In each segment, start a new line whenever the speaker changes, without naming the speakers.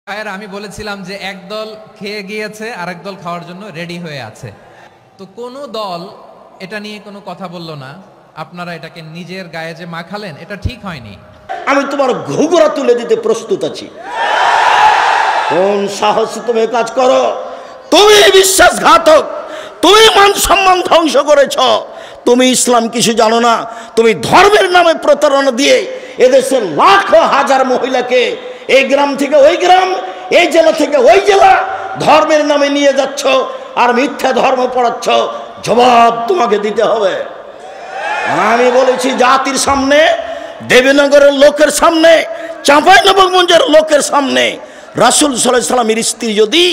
ভাইয়েরা, আমি বলেছিলাম যে একদল খেয়ে গিয়েছে আর একদল খাওয়ার জন্য রেডি হয়ে আছে। তো কোনো দল এটা নিয়ে কোনো কথা বলল না, আপনারা এটাকে নিজের গায়ে যে মাখালেন এটা ঠিক হয়নি।
আমি তোমার ঘুঘুরা তুলে দিতে প্রস্তুত আছি। কোন সাহসে তুমি কাজ করো? তুমি বিশ্বাসঘাতক, তুমি মান সম্মান ধ্বংস করেছ। তুমি ইসলাম কিছু জানো না। তুমি ধর্মের নামে প্রতারণা দিয়ে এদেশের লাখ হাজার মহিলাকে এই গ্রাম থেকে ওই গ্রাম, এই জেলা থেকে ওই জেলা ধর্মের নামে নিয়ে যাচ্ছ আর মিথ্যা ধর্ম পড়াচ্ছ। জবাব তোমাকে দিতে হবে। আমি বলেছি জাতির সামনে, দেবীনগরের লোকের সামনে, চাঁপাইনবাবগঞ্জের লোকের সামনে, রাসূল সাল্লাল্লাহু আলাইহি সাল্লামের স্ত্রী যদি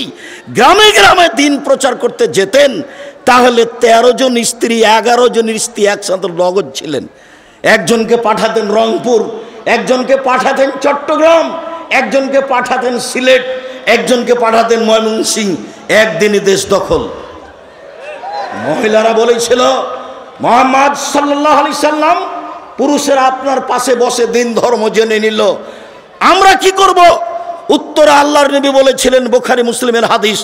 গ্রামে গ্রামে দিন প্রচার করতে যেতেন তাহলে 13 জন স্ত্রী 11 জনের স্ত্রী একসাথে নগদ ছিলেন। একজনকে পাঠাতেন রংপুর, একজনকে পাঠাতেন চট্টগ্রাম, একজনকে পাঠাতেন সিলেট, একজনকে পাঠাতেন ময়মনসিংহ। একদিনই দেশ দখল। মহিলারা বলেছিল মুহাম্মদ সাল্লাল্লাহু আলাইহি সাল্লাম পুরুষেরা আপনার পাশে বসে দিন ধর্ম জেনে নিল, আমরা কি করব? উত্তরে আল্লাহর নবী বলেছিলেন, বুখারী মুসলিমের হাদিস,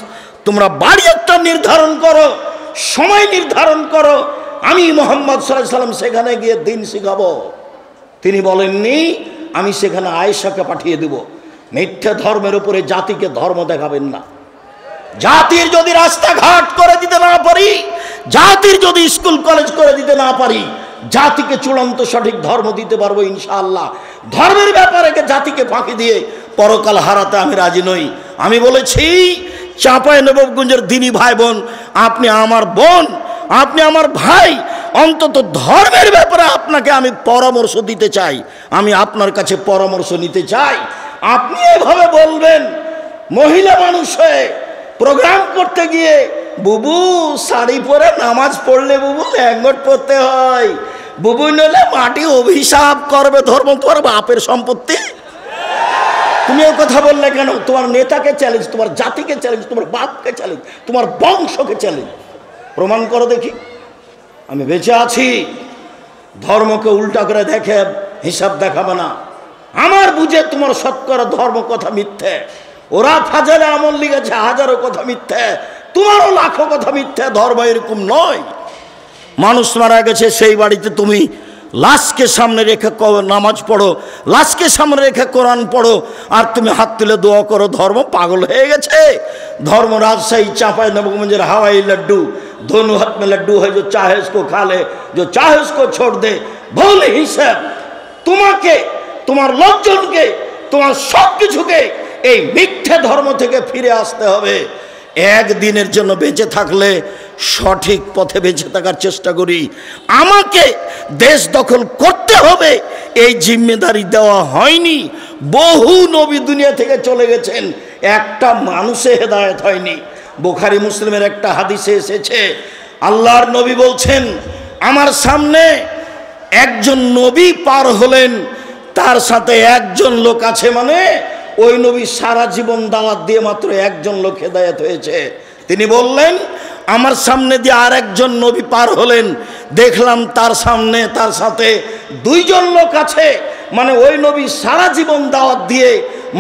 তোমরা বাড়ি একটা নির্ধারণ করো, সময় নির্ধারণ করো, আমি মুহাম্মদ সাল্লাল্লাহু আলাইহি সাল্লাম সেখানে গিয়ে দিন শিখাবো। তিনি বলেননি আমি সেখানে আয়েশাকে পাঠিয়ে দেব। মিথ্যা ধর্মের উপরে জাতিকে ধর্ম দেখাবেন না। জাতির যদি রাস্তাঘাট করে দিতে না পারি, জাতির যদি স্কুল কলেজ করে দিতে না পারি, জাতিকে চূড়ান্ত সঠিক ধর্ম দিতে পারবো ইনশাআল্লাহ। ধর্মের ব্যাপারে জাতিকে ফাঁকি দিয়ে পরকাল হারাতে আমি রাজি নই। আমি বলেছি চাঁপাইনবাবগঞ্জের দিনী ভাই বোন, আপনি আমার বোন, আপনি আমার ভাই, অন্তত ধর্মের ব্যাপারে আপনাকে আমি পরামর্শ দিতে চাই, আমি আপনার কাছে পরামর্শ নিতে চাই। আপনি এভাবে বলবেন মহিলা মানুষ হয়ে প্রোগ্রাম করতে গিয়ে, বুবু শাড়ি পরে নামাজ পড়লে বুবু ল্যাঙ্গট পরতে হয়, বুবু নইলে মাটি অভিশাপ করবে, ধর্ম তোমার বাপের সম্পত্তি। তুমি ও কথা বললে কেন? তোমার নেতাকে চ্যালেঞ্জ, তোমার জাতিকে চ্যালেঞ্জ, তোমার বাপকে চ্যালেঞ্জ, তোমার বংশকে চ্যালেঞ্জ। প্রমাণ করো দেখি আমি বেঁচে আছি। ধর্মকে উল্টা করে দেখে হিসাব দেখাবে না। আমার বুঝে তোমার শতকরা ধর্ম কথা মিথ্যে। ওরা ফাজালে আমল লিখেছে হাজারো কথা মিথ্যে, তোমারও লাখো কথা মিথ্যে। ধর্ম এরকম নয়। মানুষ মারা গেছে, সেই বাড়িতে তুমি লাশকে সামনে রেখে নামাজ পড়ো, লাশকে সামনে রেখে কোরআন পড়ো, আর তুমি হাত তুলে দোয়া করো। ধর্ম পাগল হয়ে গেছে। ধর্ম রাজশাহী চাঁপাইনবাবগঞ্জের হাওয়াই লাড্ডু, दोनों हाथ में लड्डू है, जो चाहे उसको खा ले, जो चाहे उसको छोड़ दे। ভুল হিসাব। তোমাকে, তোমার লোকজনকে, তোমার সব কিছুকে এই মিথ্যা ধর্ম থেকে ফিরে আসতে হবে। একদিনের জন্য বেঁচে থাকলে সঠিক পথে বেঁচে থাকার চেষ্টা করি। আমাকে দেশ দখল করতে হবে এই জিম্মেদারি দেওয়া হয়নি। বহু নবী দুনিয়া থেকে চলে গেছেন, একটা মানুষে হেদায়েত হয়নি। বুখারী মুসলিমের একটা হাদিসে এসেছে, আল্লাহর নবী বলছেন, আমার সামনে একজন নবী পার হলেন, তার সাথে একজন লোক আছে, মানে ওই নবী সারা জীবন দাওয়াত দিয়ে মাত্র একজন লোক হেদায়েত হয়েছে। তিনি বললেন, আমার সামনে দিয়ে আর একজন নবী পার হলেন, দেখলাম তার সামনে তার সাথে দুইজন লোক আছে, মানে ওই নবী সারা জীবন দাওয়াত দিয়ে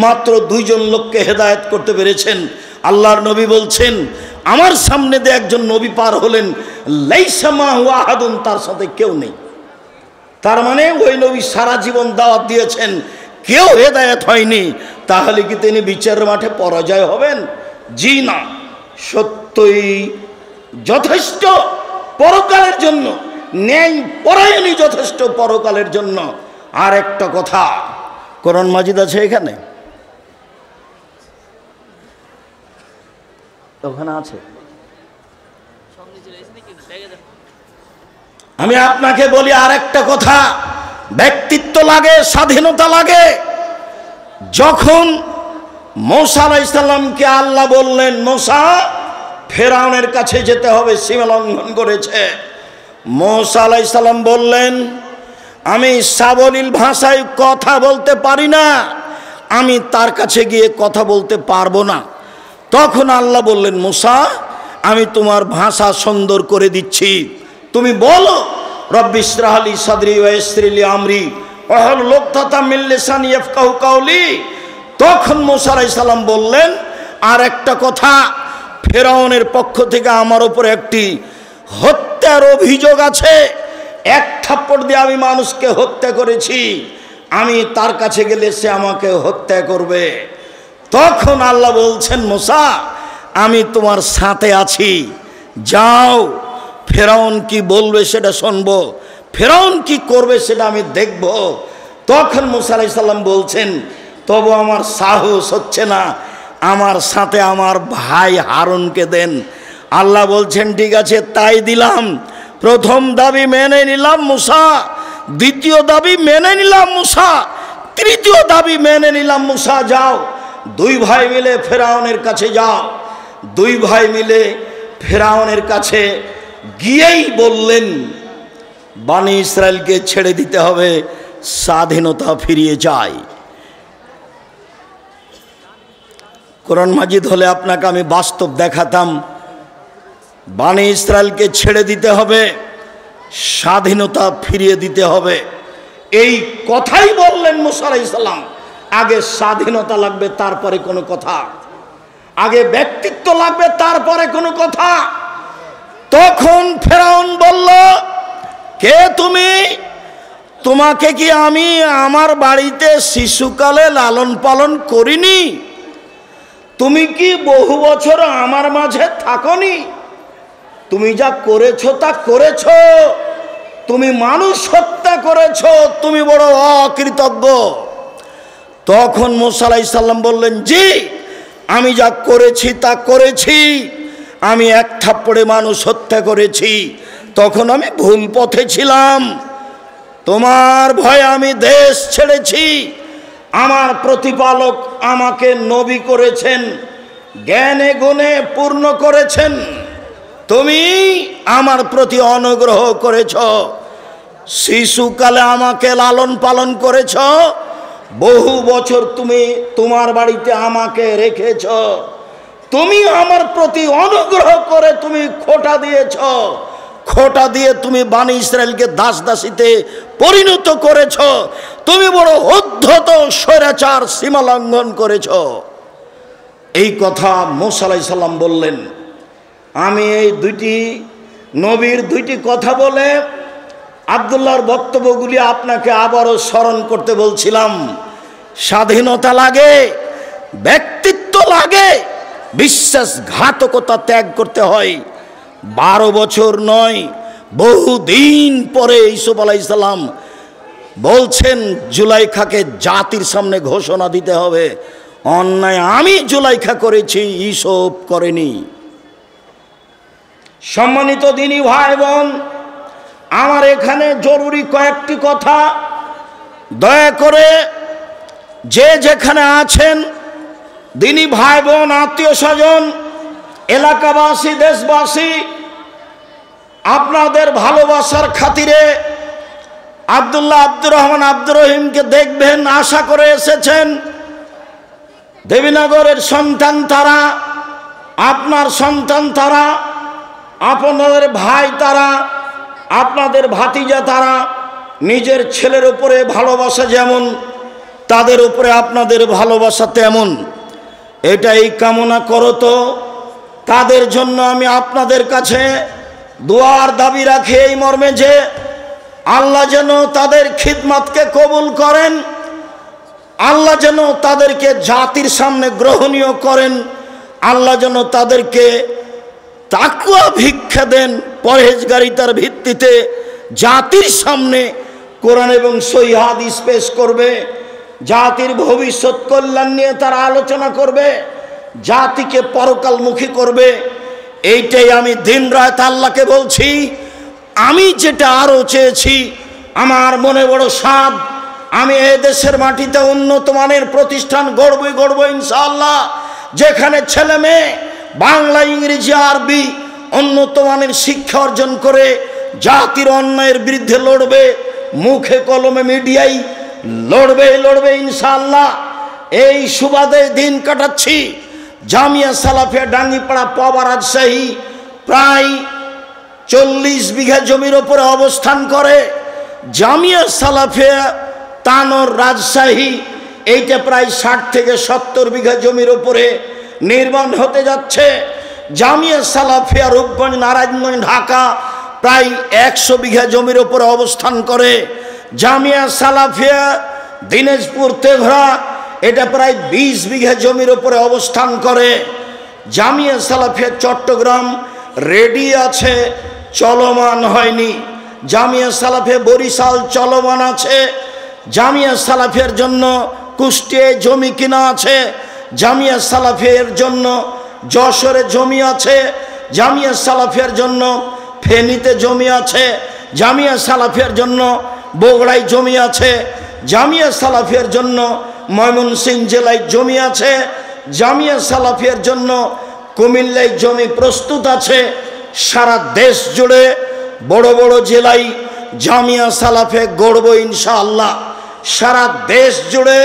মাত্র দুইজন লোককে হেদায়েত করতে পেরেছেন। আল্লাহর নবী বলছেন, আমার সামনে দিয়ে একজন নবী পার হলেন, লাইসা মাহু আহাদুন, তার সাথে কেউ নেই। তার মানে ওই নবী সারা জীবন দাওয়াত দিয়েছেন, কেউ হেদায়েত হয়নি। তাহলে কি তিনি বিচারের মাঠে পরাজয় হবেন? জি না। সত্যই যথেষ্ট পরকালের জন্য, ন্যায় পরায়ণই যথেষ্ট পরকালের জন্য। আর একটা কথা, কোরআন মাজিদ আছে এখানে, ওখানে আছে। আমি আপনাকে বলি আর একটা কথা, ব্যক্তিত্ব লাগে, স্বাধীনতা লাগে। যখন মূসা আলাইহিস সালামকে আল্লাহ বললেন, মূসা ফেরাউনের কাছে যেতে হবে, সীমা লঙ্ঘন করেছে। মূসা আলাইহিস সালাম বললেন, আমি সাবলীল ভাষায় কথা বলতে পারি না, আমি তার কাছে গিয়ে কথা বলতে পারবো না। তখন আল্লাহ বললেন, মূসা আমি তোমার ভাষা সুন্দর করে দিচ্ছি, তুমি বলো, রব্বি ইশরাহ লি সাদরি ওয়া ইয়াসসির লি আমরি ওয়াহলুল উকদাতাম মিন লিসানি ইয়াফকাহু কাওলি। তখন মুসা আলাইহিস সালাম বললেন, আর একটা কথা, ফেরাউনের পক্ষ থেকে আমার উপরে একটি হত্যার অভিযোগ আছে। এক থাপ্পড় দিয়ে আমি মানুষকে হত্যা করেছি, আমি তার কাছে গেলে সে আমাকে হত্যা করবে। তখন আল্লাহ বলছেন, মুসা আমি তোমার সাথে আছি, যাও, ফেরাউন কি বলবে সেটা শুনবো, ফেরাউন কি করবে সেটা আমি দেখব। তখন মুসা আলাইহিস সালাম বলছেন, তবু আমার সাহস হচ্ছে না, আমার সাথে আমার ভাই হারুনকে দেন। আল্লাহ বলছেন, ঠিক আছে তাই দিলাম। প্রথম দাবি মেনে নিলাম মুসা, দ্বিতীয় দাবি মেনে নিলাম মুসা, তৃতীয় দাবি মেনে নিলাম মুসা, যাও দুই ভাই মিলে ফেরাউনের কাছে যাও। দুই ভাই মিলে ফেরাউনের কাছে গিয়েই বললেন, বনি ইসরায়েলকে ছেড়ে দিতে হবে, স্বাধীনতা ফিরিয়ে চাই। কোরআন মাজিদ হলে আপনাকে আমি বাস্তব দেখাতাম, বনি ইসরায়েলকে ছেড়ে দিতে হবে, স্বাধীনতা ফিরিয়ে দিতে হবে। এই কথাই বললেন মুসা আলাইহিস সালাম। আগে স্বাধীনতা লাগবে, তারপরে কোনো কথা, আগে ব্যক্তিত্ব লাগবে, তারপরে কোনো কথা। তখন ফেরাউন বলল, কে তুমি? তোমাকে কি আমি আমার বাড়িতে শিশুকালে লালন পালন করিনি? তুমি কি বহু বছর আমার মাঝে থাকনি? তুমি যা করেছো তা করেছো, তুমি মানুষ হত্যা করেছো, তুমি বড় অকৃতজ্ঞ। তখন মুসা আলাইহিস সালাম বললেন, জি আমি যা করেছি তা করেছি, আমি এক থাপ্পড়ে মানুষ হত্যা করেছি, তখন আমি ভুল পথে ছিলাম, তোমার ভয়ে আমি দেশ ছেড়েছি। আমার প্রতিপালক আমাকে নবী করেছেন, জ্ঞানে গুণে পূর্ণ করেছেন, তুমি আমার প্রতি অনুগ্রহ করেছ, শিশুকালে আমাকে লালন পালন করেছ, বহু বছর তুমি তোমার বাড়িতে আমাকে রেখেছ, তুমি আমার প্রতি অনুগ্রহ করে তুমি খোঁটা দিয়েছ, খোঁটা দিয়ে তুমি বনি ইসরায়েলকে দাস দাসীতে পরিণত করেছ, তুমি বড় উদ্ধত স্বৈরাচার সীমা লঙ্ঘন করেছ। এই কথা মুসা আলাইহিস সালাম বললেন। আমি এই দুইটি নবীর দুইটি কথা বলে আব্দুল্লাহর বক্তব্যগুলি আপনাকে আবারও স্মরণ করতে বলছিলাম। স্বাধীনতা লাগে, ব্যক্তিত্ব লাগে, বিশ্বাসঘাতকতা ত্যাগ করতে হয়। 12 বছর নয়, বহুদিন পরে ইউসুফ আলাইহিস সালাম বলছেন জুলাইখাকে জাতির সামনে ঘোষণা দিতে হবে, অন্যায় আমি জুলাইখা করেছি, ইউসুফ করেনি। সম্মানিত দিনী ভাই বোন, আমার এখানে জরুরি কয়েকটি কথা, দয়া করে যে যেখানে আছেন দিনী ভাই বোন, আত্মীয় স্বজন, এলাকাবাসী, দেশবাসী, আপনাদের ভালোবাসার খাতিরে আব্দুল্লাহ আব্দুর রহমান আব্দুর রহিমকে দেখবেন আশা করে এসেছেন। দেবীনগরের সন্তান তারা, আপনার সন্তান তারা, আপনাদের ভাই তারা, আপনাদের ভাতিজা তারা। নিজের ছেলের উপরে ভালোবাসা যেমন, তাদের উপরে আপনাদের ভালোবাসা তেমন। এটাই কামনা করো তো তাদের জন্য আমি আপনাদের কাছে দোয়ার দাবি রাখি এই মর্মে যে আল্লাহ যেন তাদের খিদমতকে কবুল করেন, আল্লাহ যেন তাদেরকে জাতির সামনে গ্রহণীয় করেন, আল্লাহ যেন তাদেরকে তাকওয়া ভিক্ষা দেন, পরহেজগারিতার ভিত্তিতে জাতির সামনে কোরআন এবং সহিহ হাদিস পেশ করবে, জাতির ভবিষ্যৎ কল্যাণ নিয়ে তারা আলোচনা করবে, জাতিকে পরকালমুখী করবে। এইটাই আমি দিন রাত আল্লাহকে বলছি। আমি যেটা আরও চেয়েছি, আমার মনে বড় স্বাদ, আমি এ দেশের মাটিতে উন্নত মানের প্রতিষ্ঠান গড়বই ইনশাআল্লাহ, যেখানে ছেলে মেয়ে বাংলা, ইংরেজি, আরবি উন্নত মানের শিক্ষা অর্জন করে জাতির অন্যায়ের বিরুদ্ধে লড়বে, মুখে কলমে মিডিয়ায় লড়বে ইনশাআল্লাহ। এই সুবাদে দিন কাটাচ্ছি। জামিয়া সালাফিয়া ডাঙ্গিপাড়া পাওয়া রাজশাহী প্রায় 40 বিঘা জমির ওপরে অবস্থান করে। জামিয়া সালাফিয়া তানোর রাজশাহী এইটা প্রায় 60 থেকে 70 বিঘা জমির উপরে নির্মাণ হতে যাচ্ছে। জামিয়া সালাফিয়া রূপগঞ্জ, নারায়ণগঞ্জ, ঢাকা প্রায় 100 বিঘা জমির উপরে অবস্থান করে। জামিয়া সালাফিয়া দিনাজপুর তেঘরা এটা প্রায় 20 বিঘা জমির উপরে অবস্থান করে। জামিয়া সালাফিয়া চট্টগ্রাম রেডি আছে, চলমান হয়নি। জামিয়া সালাফিয়া বরিশাল চলমান আছে। জামিয়া সালাফিয়ার জন্য কুষ্টিয়ায় জমি কিনা আছে। জামিয়া সালাফিয়ার জন্য যশোরে জমি আছে। জামিয়া সালাফিয়ার জন্য ফেনীতে জমি আছে। জামিয়া সালাফিয়ার জন্য বগুড়ায় জমি আছে। জামিয়া সালাফিয়ার জন্য ময়মনসিংহ জেলায় জমি আছে। জামিয়া সালাফিয়ার জন্য কুমিল্লায় জমি প্রস্তুত আছে। সারা দেশ জুড়ে বড় বড় জেলায় জামিয়া সালাফে গড়ব ইনশাআল্লাহ। সারা দেশ জুড়ে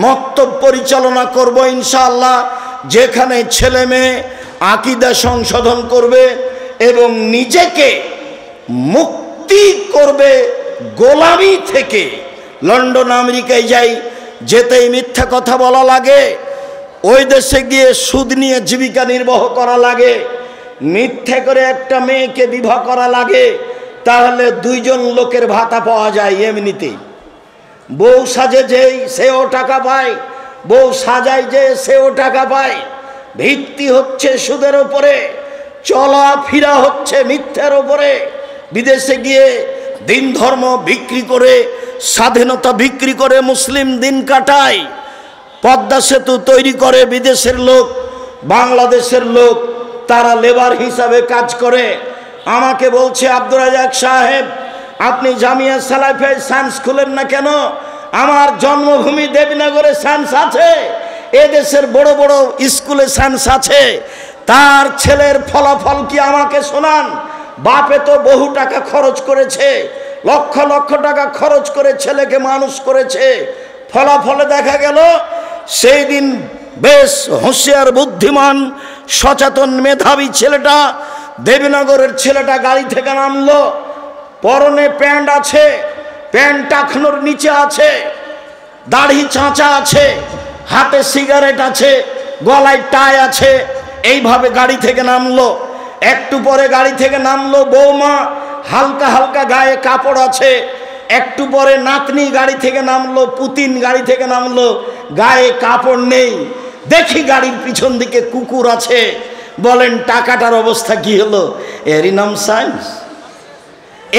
মক্তব পরিচালনা করব ইনশাআল্লাহ, যেখানে ছেলে মেয়ে আকীদা সংশোধন করবে এবং নিজেকে মুক্তি করবে গোলামি থেকে। লন্ডন আমেরিকায় যাই, যেতেই মিথ্যা কথা বলা লাগে, ওই দেশে গিয়ে সুদ নিয়ে জীবিকা নির্বাহ করা লাগে, মিথ্যে করে একটা মেয়েকে বিবাহ করা লাগে, তাহলে 2 জন লোকের ভাতা পাওয়া যায় এমনিতেই। বউ সাজে যেই সেও টাকা পায়, বউ সাজায় যে সেও টাকা পায়। ভিত্তি হচ্ছে সুদের উপরে, চলাফেরা হচ্ছে মিথ্যার উপরে। বিদেশে গিয়ে দিন ধর্ম বিক্রি করে, স্বাধীনতা বিক্রি করে মুসলিম দিন কাটায়। পদ্মা সেতু তৈরি করে বিদেশের লোক, বাংলাদেশের লোক তারা লেবার হিসাবে কাজ করে। আমাকে বলছে, আব্দুর রাজাক সাহেব আপনি জামিয়া সালাফিয়ায় সায়েন্স খুলেন না কেন? আমার জন্মভূমি দেবীনগরে সায়েন্স আছে, এদেশের বড় বড় স্কুলে সায়েন্স আছে। তার ছেলের ফলাফল কি আমাকে শোনান। বাপে তো বহু টাকা খরচ করেছে, লক্ষ লক্ষ টাকা খরচ করে ছেলেকে মানুষ করেছে। ফলাফলে দেখা গেল সেই দিন বেশ হুঁশিয়ার বুদ্ধিমান সচেতন মেধাবী ছেলেটা, দেবীনগরের ছেলেটা গাড়ি থেকে নামলো, পরনে প্যান্ট আছে, প্যান্ট টাকনোর নিচে আছে, দাড়ি চাঁচা আছে, হাতে সিগারেট আছে, গলায় টাই আছে, এইভাবে গাড়ি থেকে নামলো। একটু পরে গাড়ি থেকে নামলো বৌমা, হালকা হালকা গায়ে কাপড় আছে। একটু পরে নাতনি গাড়ি থেকে নামলো, পুতিন গাড়ি থেকে নামলো, গায়ে কাপড় নেই। দেখি গাড়ির পিছন দিকে কুকুর আছে। বলেন টাকাটার অবস্থা কি হলো? এরই নাম সায়েন্স।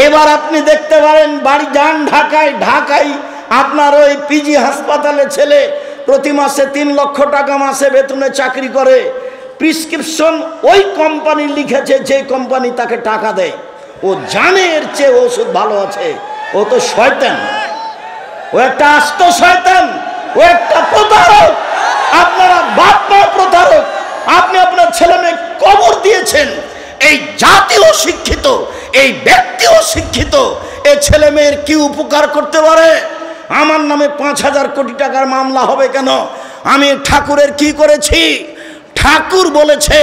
এবার আপনি দেখতে পারেন, বাড়ি যান ঢাকায়, ঢাকায় আপনার ওই পিজি হাসপাতালে ছেলে প্রতি মাসে 3 লক্ষ টাকা মাসে বেতনে চাকরি করে। প্রিসক্রিপশন ওই কোম্পানি লিখেছে যে কোম্পানি তাকে টাকা দেয়। ও জানে এর চেয়ে ওষুধ ভালো আছে। ও তো শয়তান, ও একটা আস্ত শয়তান, ও একটা প্রতারক। আপনারা বাপ মা প্রতারক। আপনি আপনার ছেলে মেয়ে কবর দিয়েছেন। এই জাতিও শিক্ষিত, এই ব্যক্তিও শিক্ষিত। এই ছেলে মেয়ের কি উপকার করতে পারে? আমার নামে 5,000 কোটি টাকার মামলা হবে কেন? আমি ঠাকুরের কি করেছি? ঠাকুর বলেছে,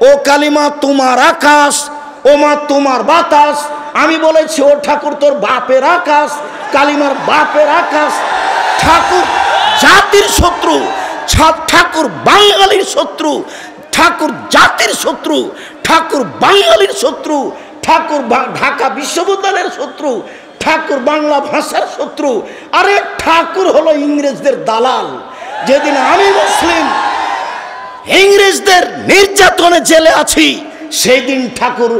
ও কালিমা তোমার আকাশ, ও মা তোমার বাতাস। আমি বলেছি, ও ঠাকুর তোর বাপের আকাশ, কালিমার বাপের আকাশ। ঠাকুর জাতির শত্রু, ঠাকুর বাঙালির শত্রু, ঠাকুর জাতির শত্রু, ঠাকুর বাঙালির শত্রু, ঠাকুর ঢাকা বিশ্ববিদ্যালয়ের শত্রু, ঠাকুর বাংলা ভাষার শত্রু। আরে ঠাকুর হলো ইংরেজদের দালাল। যেদিন আমি মুসলিম ইংরেজদের নির্যাতনে জেলে আছি, সেই দিন ঠাকুর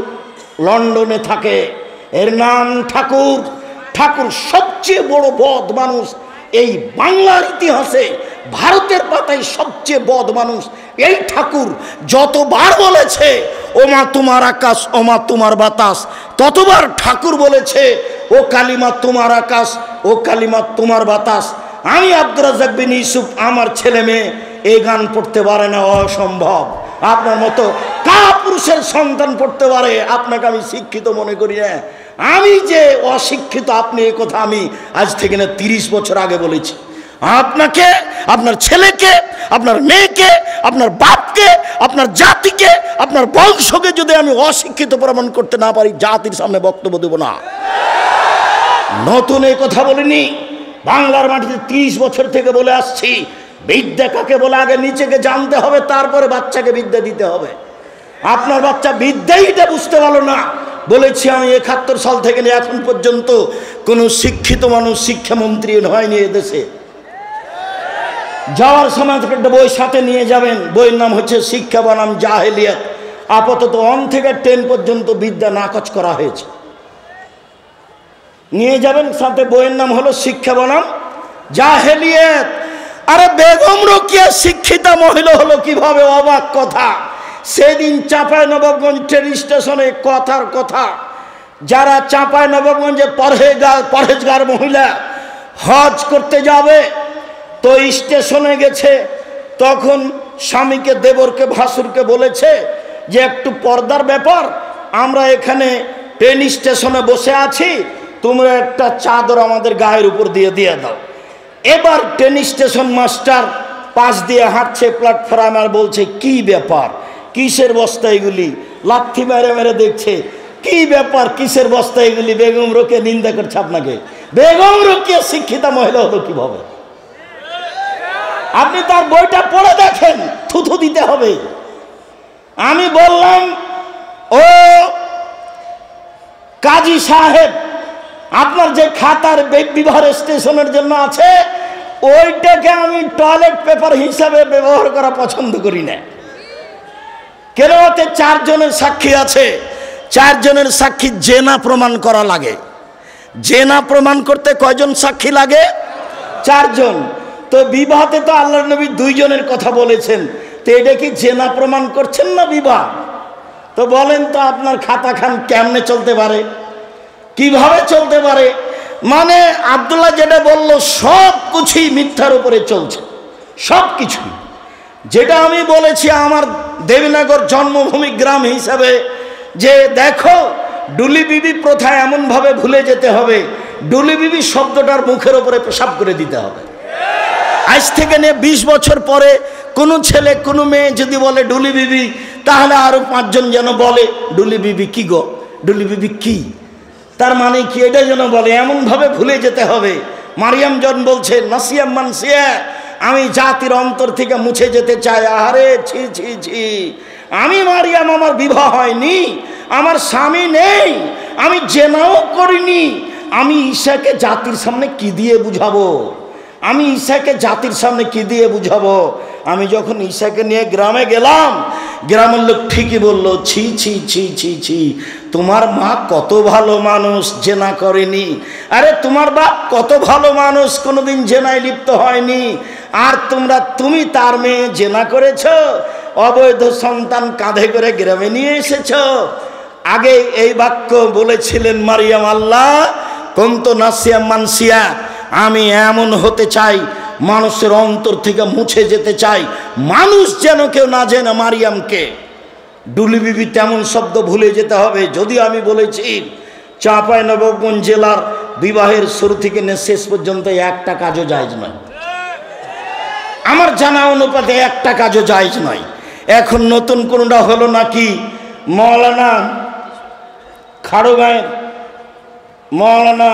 লন্ডনে থাকে। এর নাম ঠাকুর। ঠাকুর সবচেয়ে বড় বদ মানুষ এই বাংলার ইতিহাসে, ভারতের পাতায় সবচেয়ে বদ মানুষ এই ঠাকুর। যতবার বলেছে ও মা তোমার আকাশ, ও মা তোমার বাতাস, ততবার ঠাকুর বলেছে ও কালিমা তোমার আকাশ, ও কালিমা তোমার বাতাস। আমি আব্দুর রাজ্জাক বিন ইউসুফ, আমার ছেলে মেয়ে এই গান পড়তে পারে না, অসম্ভব। আপনার মতো কাপুরুষের সন্তান পড়তে পারে, আপনাকে আমি শিক্ষিত মনে করি না। আমি যে অশিক্ষিত, আপনি এই কথা আমি আজ থেকে না 30 বছর আগে বলেছি। আপনাকে, আপনার ছেলেকে, আপনার মেয়েকে, আপনার বাপকে, আপনার জাতিকে, আপনার বংশকে যদি আমি অশিক্ষিত প্রমাণ করতে না পারি, জাতির সামনে বক্তব্য দেব না। নতুন এই কথা বলিনি, বাংলার মাটিতে 30 বছর থেকে বলে আসছি, বিদ্যা কাকে বলে আগে নিচেকে জানতে হবে, তারপরে বাচ্চাকে বিদ্যা দিতে হবে। আপনার বাচ্চা বিদ্যাই এটা বুঝতে পারলো না। বলেছি আমি 71 সাল থেকে নিয়ে এখন পর্যন্ত কোনো শিক্ষিত মানুষ শিক্ষামন্ত্রী হয়নি এদেশে। যাওয়ার সময় একটা বই সাথে নিয়ে যাবেন, বইয়ের নাম হচ্ছে শিক্ষা বনাম জাহেলিয়াত। আপাতত 1 থেকে 10 পর্যন্ত বিদ্যা নাকচ করা হয়েছে, নিয়ে যাবেন সাথে। বইয়ের নাম হলো শিক্ষা বনাম জাহেলিয়াত। আরে বেগম রোকেয়া শিক্ষিতা মহিলা হলো কিভাবে, অবাক কথা। সেদিন চাঁপাইনবাবগঞ্জ ট্রেন স্টেশনে কথার কথা, যারা চাঁপাইনবাবগঞ্জে পরহেজগার মহিলা হজ করতে যাবে, তো স্টেশনে গেছে, তখন স্বামীকে, দেবরকে, ভাসুরকে বলেছে যে একটু পর্দার ব্যাপার, আমরা এখানে ট্রেন স্টেশনে বসে আছি, তোমরা একটা চাদর আমাদের গায়ের উপর দিয়ে দাও। এবার ট্রেন স্টেশন মাস্টার পাশ দিয়ে হাঁটছে প্ল্যাটফর্মে, আর বলছে কি ব্যাপার, কিসের বস্তা এগুলি? লাথি মেরে মেরে দেখছে কি ব্যাপার, কিসের বস্তা এগুলি? বেগম রোকেয়া নিন্দা করছে আপনাকে। বেগম রোকেয়া শিক্ষিতা মহিলা হলো কিভাবে? আপনি তার বইটা পড়ে দেখেন, থুথু দিতে হবে। আমি বললাম, ও কাজী সাহেব, আপনার যে খাতার বিবাহ স্টেশনের জন্য আছে, ওইটাকে আমি টয়লেট পেপার হিসাবে ব্যবহার করা পছন্দ করি না। কেন? ওতে 4 জনের সাক্ষী আছে, 4 জনের সাক্ষী জেনা প্রমাণ করা লাগে। জেনা প্রমাণ করতে কয়জন সাক্ষী লাগে? 4 জন। তো বিবাহতে তো আল্লাহর নবী 2 জনের কথা বলেছেন, তো এটা কি জেনা প্রমাণ করছেন না বিবাহ? তো বলেন তো আপনার খাতা খান কেমনে চলতে পারে, কিভাবে চলতে পারে? মানে আব্দুল্লাহ যেটা বললো সব কিছুই মিথ্যার উপরে চলছে, সব কিছুই। যেটা আমি বলেছি আমার দেবীনগর জন্মভূমি গ্রাম হিসাবে, যে দেখো ডুলি বিবি প্রথা এমনভাবে ভুলে যেতে হবে, ডুলি বিবি শব্দটার মুখের উপরে পেশাব করে দিতে হবে। আজ থেকে নিয়ে 20 বছর পরে কোনো ছেলে কোনো মেয়ে যদি বলে ডুলি বিবি, তাহলে আরো 5 জন যেন বলে ডুলি বিবি কি গো, ডুলি বিবি কি, তার মানে কি, এটা যেন বলে, এমনভাবে ভুলে যেতে হবে। মারিয়াম জন বলছে নাসিয়া মানসিয়া, আমি জাতির অন্তর থেকে মুছে যেতে চাই। আরে ছি ছি ছি, আমি মারিয়াম, আমার বিবাহ হয়নি, আমার স্বামী নেই, আমি জেনাও করিনি, আমি ঈশাকে জাতির সামনে কি দিয়ে বুঝাবো? আমি ঈশাকে জাতির সামনে কি দিয়ে বুঝাবো? আমি যখন ঈশাকে নিয়ে গ্রামে গেলাম, গ্রামের লোক ঠিকই বললো, ছি ছি ছি ছি ছি, তোমার মা কত ভালো মানুষ, জেনা করেনি। আরে তোমার বাপ কত ভালো মানুষ, কোনোদিন জেনায় লিপ্ত হয়নি। আর তুমি তার মেয়ে জেনা করেছ, অবৈধ সন্তান কাঁধে করে গ্রামে নিয়ে এসেছ। আগে এই বাক্য বলেছিলেন মারিয়াম, আল্লাহ কুনতু নাসিয়া মানসিয়া, আমি এমন হতে চাই, মানুষের অন্তর থেকে মুছে যেতে চাই, মানুষ যেন কেউ না জেনে মারিয়ামকে। ডুলি বিবি তেমন শব্দ ভুলে যেতে হবে। যদি আমি বলেছি চাঁপাইনবাবগঞ্জ জেলার বিবাহের শুরু থেকে শেষ পর্যন্ত একটা কাজও জায়েজ নয়, আমার জানা অনুপাতে একটা কাজও জায়েজ নয়। এখন নতুন কোনটা হলো নাকি, মৌলানা খাড়গাঁয়ের মৌলানা,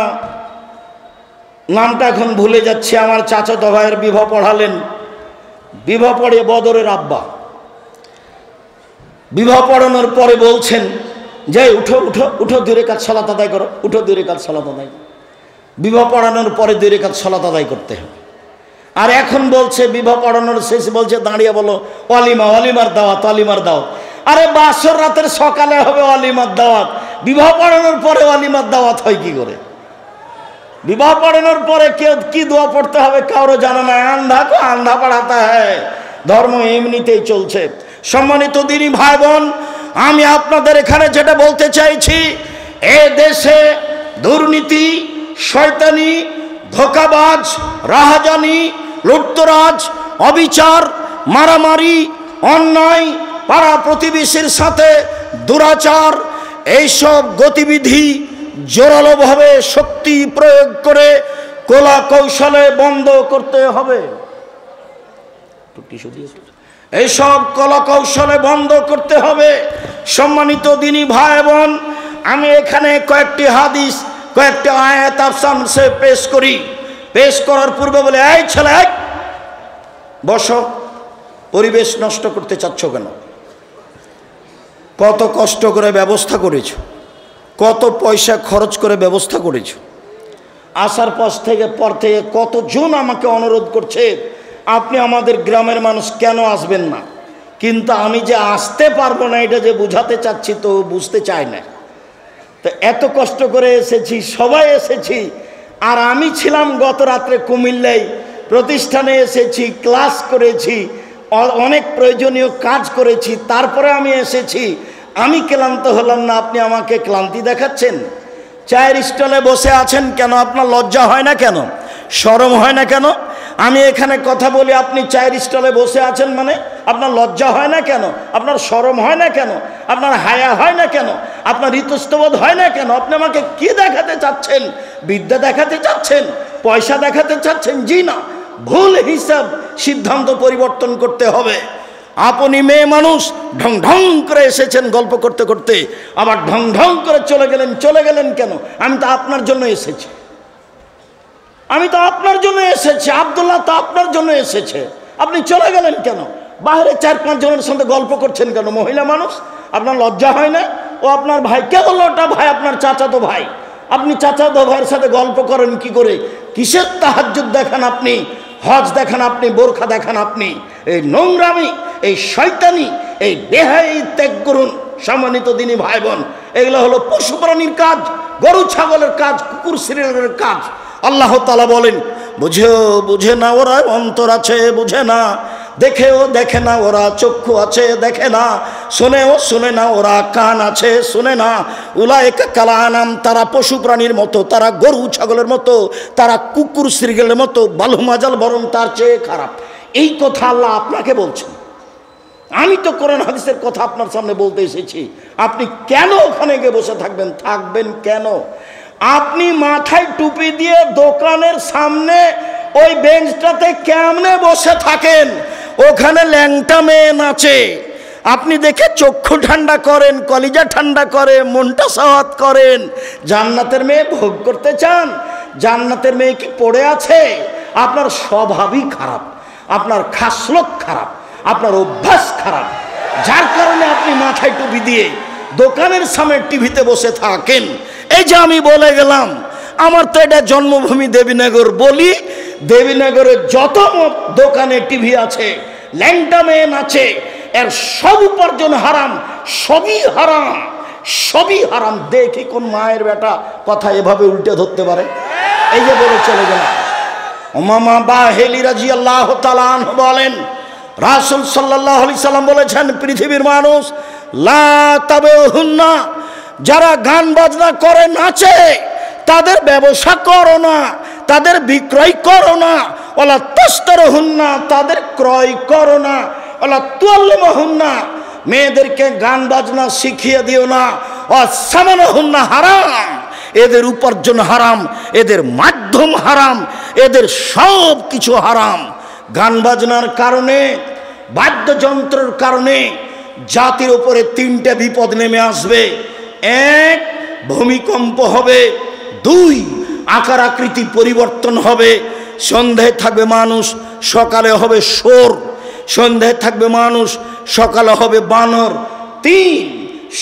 নামটা এখন ভুলে যাচ্ছে, আমার চাচাতো ভাইয়ের বিবাহ পড়ালেন, বিবাহ পড়ে বদরের আব্বা, বিবাহ পড়ানোর পরে বলছেন যে উঠো উঠো উঠো, 2 রাকাত সালাত আদায় করো, উঠো 2 রাকাত সালাত আদায়। বিবাহ পড়ানোর পরে 2 রাকাত সালাত আদায় করতে হবে। আর এখন বলছে বিবাহ পড়ানোর শেষে বলছে দাঁড়িয়ে বলো ওয়ালিমা, ওয়ালিমার দাওয়াত, ওয়ালিমার দাওয়াত। আরে বাসর রাতের সকালে হবে ওয়ালিমার দাওয়াত, বিবাহ পড়ানোর পরে ওয়ালিমার দাওয়াত হয় কি করে? বিবাহ পড়ানোর পরে কেউ কি দোয়া পড়তে হবে কারো জানা নাই, আন্ধা কো আন্ধা পড়াতা হয়। ধর্ম এমনিতেই চলছে। সম্মানিত দিনী ভাই বোন, আমি আপনাদের এখানে যেটা বলতে চাইছি, এ দেশে দুর্নীতি, শয়তানি, ধোঁকাবাজ, রাহাজানি, লুটতরাজ, অবিচার, মারামারি, অন্যায়, পাড়া প্রতিবেশীর সাথে দুরাচার, এইসব গতিবিধি জোরালোভাবে শক্তি প্রয়োগ করে কলা কৌশলে বন্ধ করতে হবে। এইসব কলা কৌশলে বন্ধ করতে হবে। সম্মানিত দিনী ভাই বোন, আমি এখানে কয়েকটি হাদিস, কয়েকটি আয়াত আপনাদের পেশ করি। পেশ করার পূর্বে বলে, এই ছেলে বসো, পরিবেশ নষ্ট করতে চাচ্ছ কেন? কত কষ্ট করে ব্যবস্থা করেছ, কত পয়সা খরচ করে ব্যবস্থা করেছ। আসার পর থেকে কতজন আমাকে অনুরোধ করছে আপনি আমাদের গ্রামের মানুষ কেন আসবেন না, কিন্তু আমি যে আসতে পারবো না এটা যে বুঝাতে চাচ্ছি তো বুঝতে চায় না। তো এত কষ্ট করে এসেছি, সবাই এসেছি, আর আমি ছিলাম গত রাত্রে কুমিল্লায়, প্রতিষ্ঠানে এসেছি, ক্লাস করেছি, অনেক প্রয়োজনীয় কাজ করেছি, তারপরে আমি এসেছি, আমি ক্লান্ত হলাম না, আপনি আমাকে ক্লান্তি দেখাচ্ছেন? চায়ের স্টলে বসে আছেন কেন? আপনার লজ্জা হয় না কেন? শরম হয় না কেন? আমি এখানে কথা বলি, আপনি চায়ের স্টলে বসে আছেন, মানে আপনার লজ্জা হয় না কেন? আপনার শরম হয় না কেন? আপনার হায়া হয় না কেন? আপনার ইতস্তবোধ হয় না কেন? আপনি আমাকে কি দেখাতে চাচ্ছেন? বিদ্যা দেখাতে চাচ্ছেন? পয়সা দেখাতে চাচ্ছেন? জি না, ভুল হিসাব, সিদ্ধান্ত পরিবর্তন করতে হবে। আপনি মেয়ে মানুষ, ঢং ঢং করে এসেছেন গল্প করতে করতে, আবার ঢং ঢং করে চলে গেলেন। চলে গেলেন কেন? আমি তো আপনার জন্য এসেছি, আমি তো আপনার জন্য এসেছি, আব্দুল্লাহ তো আপনার জন্য এসেছে, আপনি চলে গেলেন কেন? বাইরে 4-5 জনের সাথে গল্প করছেন কেন? মহিলা মানুষ, আপনার লজ্জা হয় না? ও আপনার ভাই, কে বললো ওটা ভাই? আপনার চাচাতো ভাই। আপনি চাচাতো ভাইয়ের সাথে গল্প করেন কি করে? কিসের তাহাজ্জুদ দেখান আপনি, হজ দেখান আপনি, বোরখা দেখান আপনি? এই নোংরামি, এই শয়তানি, এই বেহাই ত্যাগ করুন। সম্মানিত দিনী ভাই বোন, এগুলো হলো পশু প্রাণীর কাজ, গরু ছাগলের কাজ, কুকুর সিরিয়ালের কাজ। আল্লাহ তাআলা বলেন, বুঝে না ওরা, অন্তর আছে বুঝে না, দেখেও দেখে না ওরা, চক্ষু আছে দেখে না, শোনেও শোনে না ওরা, কান আছে শোনে না। উলাইকা কাল আনাম, তারা পশু প্রাণীর মতো, তারা গরু ছাগলের মতো, তারা কুকুর সিরিয়ালের মতো, বালুমাজাল, বরং তার চেয়ে খারাপ। এই কথা আল্লাহ আপনাকে বলছেন। আমি তো কোরআন হাদিসের কথা আপনার সামনে বলতে এসেছি। আপনি কেন ওখানে গিয়ে বসে থাকবেন? থাকবেন কেন? আপনি মাথায় টুপি দিয়ে দোকানের সামনে ওই বেঞ্চটাতে কেমনে বসে থাকেন? ওখানে ল্যাংটা মেয়ে নাচে, আপনি দেখে চক্ষু ঠান্ডা করেন, কলিজা ঠান্ডা করে, মনটা সাওয়াত করেন। জান্নাতের মেয়ে ভোগ করতে চান? জান্নাতের মেয়ে কি পড়ে আছে? আপনার স্বভাবই খারাপ, আপনার খাসলত খারাপ, আপনার অভ্যাস খারাপ, যার কারণে আপনি মাথায় টুপি দিয়ে দোকানের সামনে টিভিতে বসে থাকেন। এই যে আমি বলে গেলাম, আমার তো এটা জন্মভূমি দেবীনগর, বলি দেবীনগরের যত দোকানে টিভি আছে, ল্যাংটা মেয়ে নাচে, এর সব উপার্জন হারাম, সবই হারাম, সবই হারাম। দেখি কোন মায়ের বেটা কথা এভাবে উল্টে ধরতে পারে। এই যে বলে চলে গেলাম। উমামা বাহেলি রাদিয়াল্লাহু তাআলা আনহু বলেন, রাসূল সাল্লাল্লাহু আলাইহি সাল্লাম বলেছেন, পৃথিবীর মানুষ লা তাবেহুন্না, যারা গান বাজনা করে নাচে, তাদের ব্যবসা করো না, তাদের বিক্রয় করো না। ওয়ালা তাশতারুহুন্না, তাদের ক্রয় করো না। ওয়ালা তুআল্লিমুহুন্না, মেয়েদেরকে গান বাজনা শিখিয়ে দিও না। ওয়াসামানুহুন্না, হারাম, এদের উপার্জন হারাম, এদের মাধ্যম হারাম, এদের সব কিছু হারাম। গান বাজনার কারণে, বাদ্যযন্ত্রের কারণে জাতির উপরে 3টে বিপদ নেমে আসবে। 1, ভূমিকম্প হবে। 2, আকার আকৃতি পরিবর্তন হবে। সন্ধ্যায় থাকবে মানুষ, সকালে হবে শোর। সন্ধ্যায় থাকবে মানুষ, সকালে হবে বানর। 3,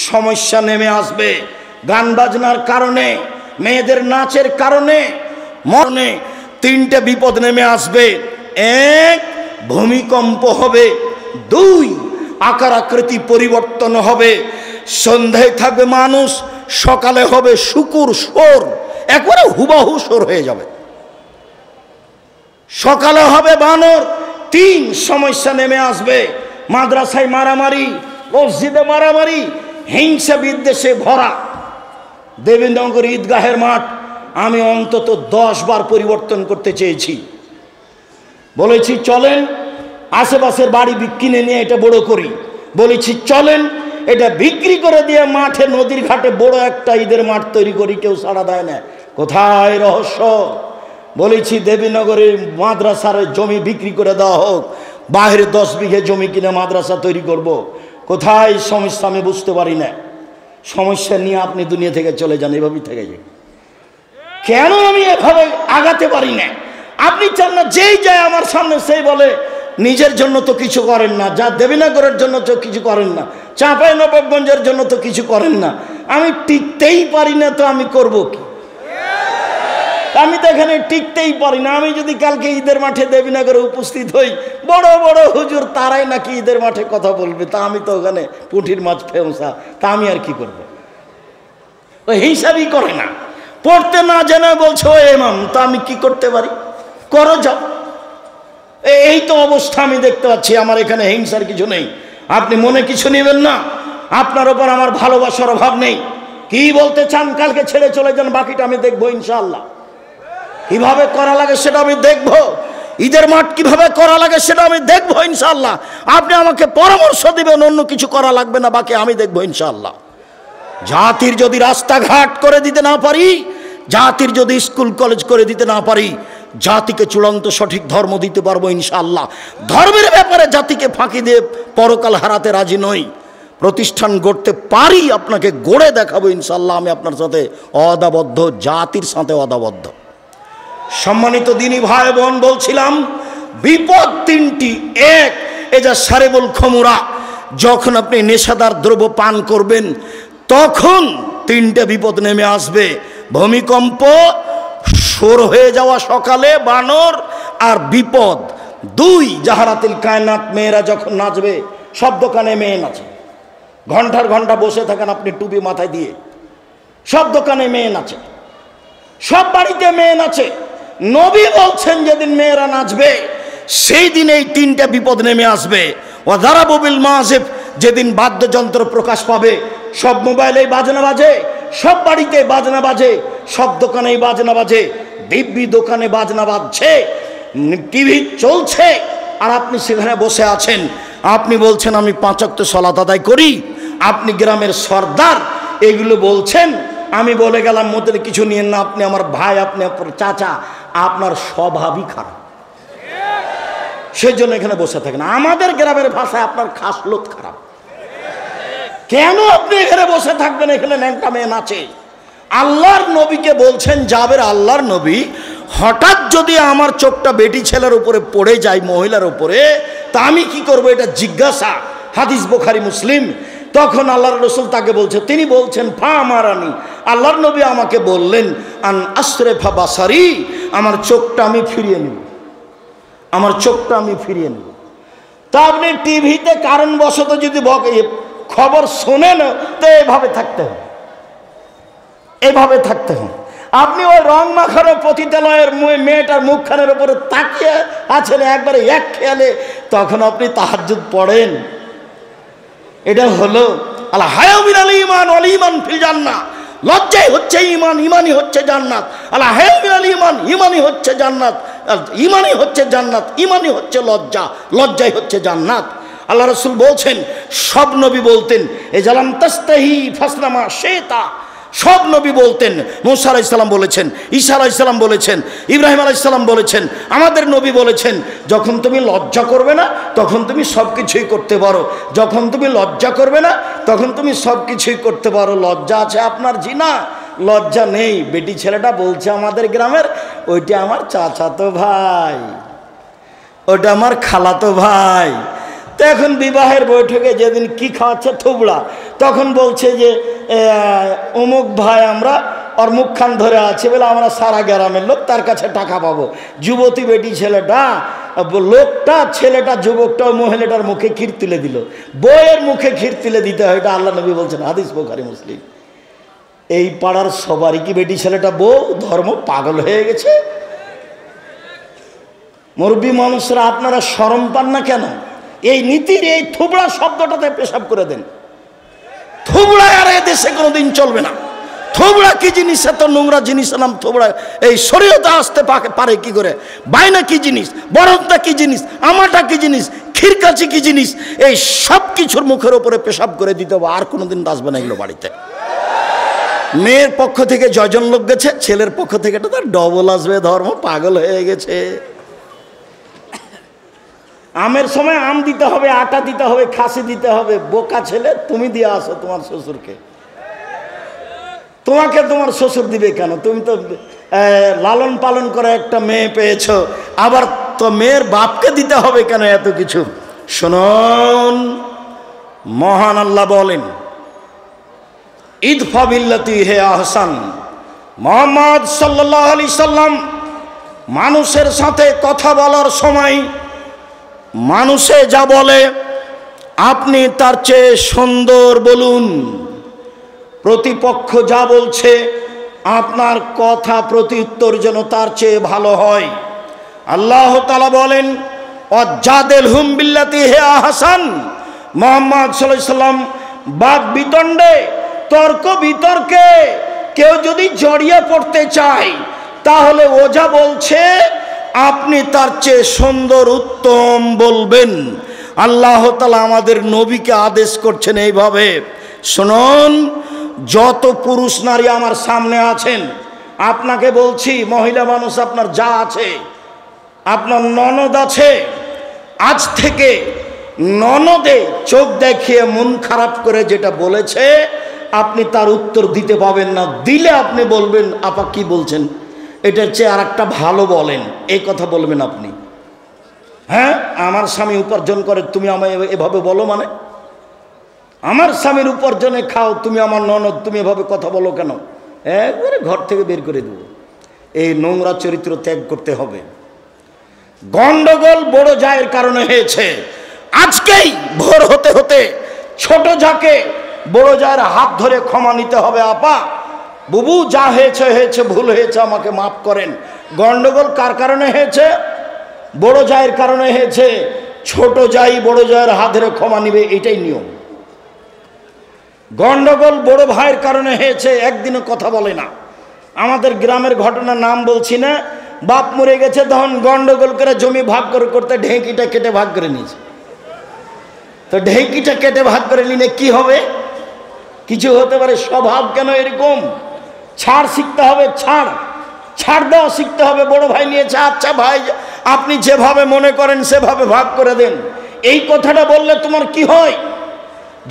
সমস্যা নেমে আসবে গান বাজনার কারণে, মেয়েদের নাচের কারণে, মরণে 3টে বিপদ নেমে আসবে। 1, ভূমিকম্প হবে। 2, আকার আকৃতি পরিবর্তন হবে। সন্ধ্যায় থাকবে মানুষ, সকালে হবে শুকুর, সোর, একবারে হুবাহু সোর হয়ে যাবে। সকালে হবে বানর। 3, সমস্যা নেমে আসবে। মাদ্রাসায় মারামারি, মসজিদে মারামারি, হিংসা বিদ্বেষে ভরা। দেবীনগর ঈদগাহের মাঠ আমি অন্তত 10 বার পরিবর্তন করতে চেয়েছি। বলেছি চলেন আশেপাশের বাড়ি কিনে নিয়ে এটা বড় করি। বলেছি চলেন এটা বিক্রি করে দিয়ে মাঠে, নদীর ঘাটে বড় একটা ঈদের মাঠ তৈরি করি। কেউ সাড়া দেয় না। কোথায় রহস্য? বলেছি দেবীনগরের মাদ্রাসার জমি বিক্রি করে দেওয়া হোক, বাইরে 10 বিঘে জমি কিনে মাদ্রাসা তৈরি করব। কোথায় সমস্যা আমি বুঝতে পারি না। সমস্যা নিয়ে আপনি দুনিয়া থেকে চলে যান, এভাবেই থেকে যান। কেন আমি এভাবে আগাতে পারি না? আপনি চান না যেই যায় আমার সামনে সেই বলে নিজের জন্য তো কিছু করেন না, যা দেবীনগরের জন্য তো কিছু করেন না, চাঁপাইনবাবগঞ্জের জন্য তো কিছু করেন না, আমি টিকতেই পারি না, তো আমি করব কি? আমি তো এখানে টিকতেই পারি না। আমি যদি কালকে ঈদের মাঠে দেবীনগরে উপস্থিত হই, বড় বড় হুজুর তারাই নাকি ঈদের মাঠে কথা বলবে, তা আমি তো ওখানে পুঁটির মাছ ফেমসা, তা আমি আর কি করব? ওই হিসাবই করে না, পড়তে না জেনে বলছে ও ইমাম, তা আমি কি করতে পারি? করো যাও। এই তো অবস্থা আমি দেখতে পাচ্ছি। আমার এখানে হিংসার কিছু নেই, আপনি মনে কিছু নেবেন না। আপনার ওপর আমার ভালোবাসার অভাব নেই। কি বলতে চান কালকে ছেড়ে চলে যান, বাকিটা আমি দেখবো ইনশাআল্লাহ। কিভাবে করা লাগে সেটা আমি দেখবো, ঈদের মাঠ কিভাবে করা লাগে সেটা আমি দেখবো ইনশাআল্লাহ। আপনি আমাকে পরামর্শ দিবেন, অন্য কিছু করা লাগবে না, বাকি আমি দেখবো ইনশাআল্লাহ। জাতির যদি রাস্তাঘাট করে দিতে না পারি, জাতির যদি স্কুল কলেজ করে দিতে না পারি, জাতিকে চূড়ান্ত সঠিক ধর্ম দিতে পারবো ইনশাআল্লাহ। ধর্মের ব্যাপারে জাতিকে ফাঁকি দিয়ে পরকাল হারাতে রাজি নই। প্রতিষ্ঠান গড়তে পারি, আপনাকে গড়ে দেখাবো ইনশাআল্লাহ। আমি আপনার সাথে অদাবদ্ধ, জাতির সাথে অদাবদ্ধ। সম্মানিত দিনী ভাই বোন, বলছিলাম বিপদ তিনটি। এক, এজা সারেবুল খমুরা, যখন আপনি নেশাদার দ্রব্য পান করবেন তখন তিনটে বিপদ নেমে আসবে। ভূমিকম্প, সর হয়ে যাওয়া সকালে বানর, আর বিপদ। দুই, জাহারাতিল কায়নাত, মেয়েরা যখন নাচবে, সব দোকানে মেয়ে নাচে, ঘন্টার ঘন্টা বসে থাকেন আপনি টুপি মাথায় দিয়ে, সব দোকানে মেয়ে নাচে, সব বাড়িতে মেয়ে নাচে। নবী বলছেন যেদিন মেয়েরা নাচবে সেই দিন এই তিনটা বিপদ নেমে আসবে। ওয়াদারাবু বিল মাযিব, যেদিন বাদ্যযন্ত্র প্রকাশ পাবে, সব মোবাইলেই বাজনা বাজে, সব বাড়িতে বাজনা বাজে, সব দোকানেই বাজনা বাজে, দিব্যি দোকানে বাজনা বাজছে, টিভি চলছে, আর আপনি সেখানে বসে আছেন। আপনি বলছেন আমি 5 ওয়াক্ত সালাত আদায় করি, আপনি গ্রামের সর্দার, এগুলো বলছেন। আমি বলে গেলাম মধ্যে কিছু নিয়েন না, আপনি আমার ভাই, আপনি আপনার চাচা, আপনার স্বভাবই খারাপ, সেই জন্য এখানে বসে থাকেন। আমাদের গ্রামের ভাষায় আপনার খাসলত খারাপ। কেন আপনি এখানে বসে থাকবেন? এখানে ন্যাংটা মেয়ে নাচে। আল্লাহর নবীকে বলছেন, যাবের আল্লাহর নবী, হঠাৎ যদি আমার চোখটা বেটি ছেলের উপরে পড়ে যায়, মহিলার উপরে, তা আমি কি করব? এটা জিজ্ঞাসা। হাদিস বুখারী মুসলিম। তখন আল্লাহর রাসূল তাকে বলছে, তিনি বলছেন ফা আমারানি, আল্লাহর নবী আমাকে বললেন আন আসরিফা বাসারি, আমার চোখটা আমি ফিরিয়ে নেব, আমার চোখটা আমি ফিরিয়ে নেব। তা আপনি টিভিতে কারণবশত যদি খবর শোনেন, তো এভাবে থাকতে হবে, এভাবে থাকতে হবে। আপনি ওই রং মাখানো পতিতালয়ের মেয়েটার মুখখানের উপরে তাকিয়ে আছেন একবারে এক খেয়ালে, তখন আপনি তাহাজ্জুদ পড়েন। এটা হলো আল হায়া মিনাল ঈমান ওয়াল ঈমান ফিল জান্নাহ। লজ্জাই হচ্ছে ঈমান, ঈমানই হচ্ছে জান্নাত। আল হায়া মিনাল ঈমান, ঈমানই হচ্ছে জান্নাত, ঈমানই হচ্ছে জান্নাত, ঈমানই হচ্ছে লজ্জা, লজ্জাই হচ্ছে জান্নাত। আল্লাহ রাসূল বলছেন, সব নবী বলতেন এজালাম তাস্তাহি ফাসনামা শেতা। সব নবী বলতেন। মূসা আলাইহিস সালাম বলেছেন, ঈসা আলাইহিস সালাম বলেছেন, ইব্রাহিম আলাইহিস সালাম বলেছেন, আমাদের নবী বলেছেন, যখন তুমি লজ্জা করবে না তখন তুমি সব কিছুই করতে পারো, যখন তুমি লজ্জা করবে না তখন তুমি সব কিছুই করতে পারো। লজ্জা আছে আপনার? জিনা, লজ্জা নেই। বেটি ছেলেটা বলছে আমাদের গ্রামের, ওইটা আমার চাচাতো ভাই, ওটা আমার খালাতো ভাই। তো এখন বিবাহের বৈঠকে যেদিন কি খাওয়াচ্ছে থুবড়া, তখন বলছে যে অমুক ভাই আমরা ওর মুখখান ধরে আছে বলে আমরা সারা গ্রামের লোক তার কাছে টাকা পাবো। যুবতী বেটি ছেলেটা, লোকটা, ছেলেটা, যুবকটা মহিলাটার মুখে ক্ষীর তুলে দিল। বইয়ের মুখে ক্ষীর তুলে দিতে হয়, এটা আল্লাহ নবী বলছেন, হাদিস বুখারী মুসলিম। এই পাড়ার সবারই কি বেটি ছেলেটা বউ? ধর্ম পাগল হয়ে গেছে। মুরব্বী মানুষরা, আপনারা শরম পান না কেন? এই নীতির এই থুবড়া শব্দটাতে পেশাব করে দেন। থুবড়া আর এ দেশে কোনোদিন চলবে না। থুবড়া কি জিনিস? এত নোংরা জিনিস নাম থুবড়া। এই শরীয়তে আসতে পারে কি করে? বাইনা কি জিনিস? বরফটা কি জিনিস? আমাটা কি জিনিস? খিরকাচি কি জিনিস? এই সব কিছুর মুখের উপরে পেশাব করে দিতে হবে, আর কোনোদিন আসবে না এগুলো বাড়িতে। মেয়ের পক্ষ থেকে জয়জন লোক গেছে, ছেলের পক্ষ থেকে এটা তার ডবল আসবে। ধর্ম পাগল হয়ে গেছে। আমের সময় আম দিতে হবে, আটা দিতে হবে, খাসি দিতে হবে। বোকা ছেলে, তুমি দিয়ে আসো তোমার শ্বশুরকে। তোমাকে তোমার শ্বশুর দিবে কেন? তুমি তো লালন পালন করে একটা মেয়ে পেয়েছো, আবার তো মেয়ের বাপকে দিতে হবে কেন এত কিছু? শুনুন, মহান আল্লাহ বলেন ইদফা বিল্লাতি হে আহসান। মুহাম্মদ সাল্লাল্লাহু আলাইহি সাল্লাম মানুষের সাথে কথা বলার সময় মানুষে যা বলে আপনি তার চেয়ে সুন্দর বলুন। প্রতিপক্ষ যা বলছে আপনার কথা প্রত্যুত্তর যেন তার চেয়ে ভালো হয়। আল্লাহ তাআলা বলেন ওয়াজাদিলহুম বিল্লাতি হে আহসান। মুহাম্মদ সাল্লাল্লাহু আলাইহি সাল্লাম বাদ বিতণ্ডে, তর্ক বিতর্কে কেউ যদি জড়িয়ে পড়তে চায় তাহলে ও যা বলছে আপনি তার চেয়ে সুন্দর উত্তম বলবেন। আল্লাহ তাআলা আমাদের নবীকে আদেশ করছেন এইভাবে। শুনুন, যত পুরুষ নারী আমার সামনে আছেন, আপনাকে বলছি, মহিলা মানুষ আপনার যা আছে, আপনার ননদ আছে, আজ থেকে ননদে চোখ দেখিয়ে মন খারাপ করে যেটা বলেছে আপনি তার উত্তর দিতে পাবেন না। দিলে আপনি বলবেন আপা কি বলছেন, এটার চেয়ে আর একটা ভালো বলেন, এই কথা বলবেন আপনি। হ্যাঁ, আমার স্বামী উপার্জন করে তুমি আমায় এভাবে বলো, মানে আমার স্বামীর উপার্জনে খাও, তুমি আমার ননদ, তুমি এভাবে কথা বলো কেন? একবারে ঘর থেকে বের করে দেব। এই নোংরা চরিত্র ত্যাগ করতে হবে। গন্ডগোল বড় জায়ের কারণে হয়েছে। আজকেই ভোর হতে হতে ছোট যাকে বড় জায়ের হাত ধরে ক্ষমা নিতে হবে। আপা, বুবু, যা হয়েছে হয়েছে, ভুল হয়েছে, আমাকে মাফ করেন। গন্ডগোল কার কারণে হয়েছে? বড় জায়ের কারণে হয়েছে। ছোট যাই বড় জায়ের হাত ধরে ক্ষমা নিবে, এটাই নিয়ম। গন্ডগোল বড় ভাইয়ের কারণে হয়েছে, একদিনও কথা বলে না। আমাদের গ্রামের ঘটনার নাম বলছি না, বাপ মরে গেছে, তখন গন্ডগোল করে জমি ভাগ করে করতে ঢেঁকিটা কেটে ভাগ করে নিয়েছে। তো ঢেঁকিটা কেটে ভাগ করে নিলে কি হবে? কিছু হতে পারে। স্বভাব কেন এরকম? ছাড় শিখতে হবে, ছাড় দেওয়া শিখতে হবে। বড় ভাই নিয়েছে, আচ্ছা ভাই আপনি যেভাবে মনে করেন সেভাবে ভাগ করে দেন। এই কথাটা বললে তোমার কি হয়?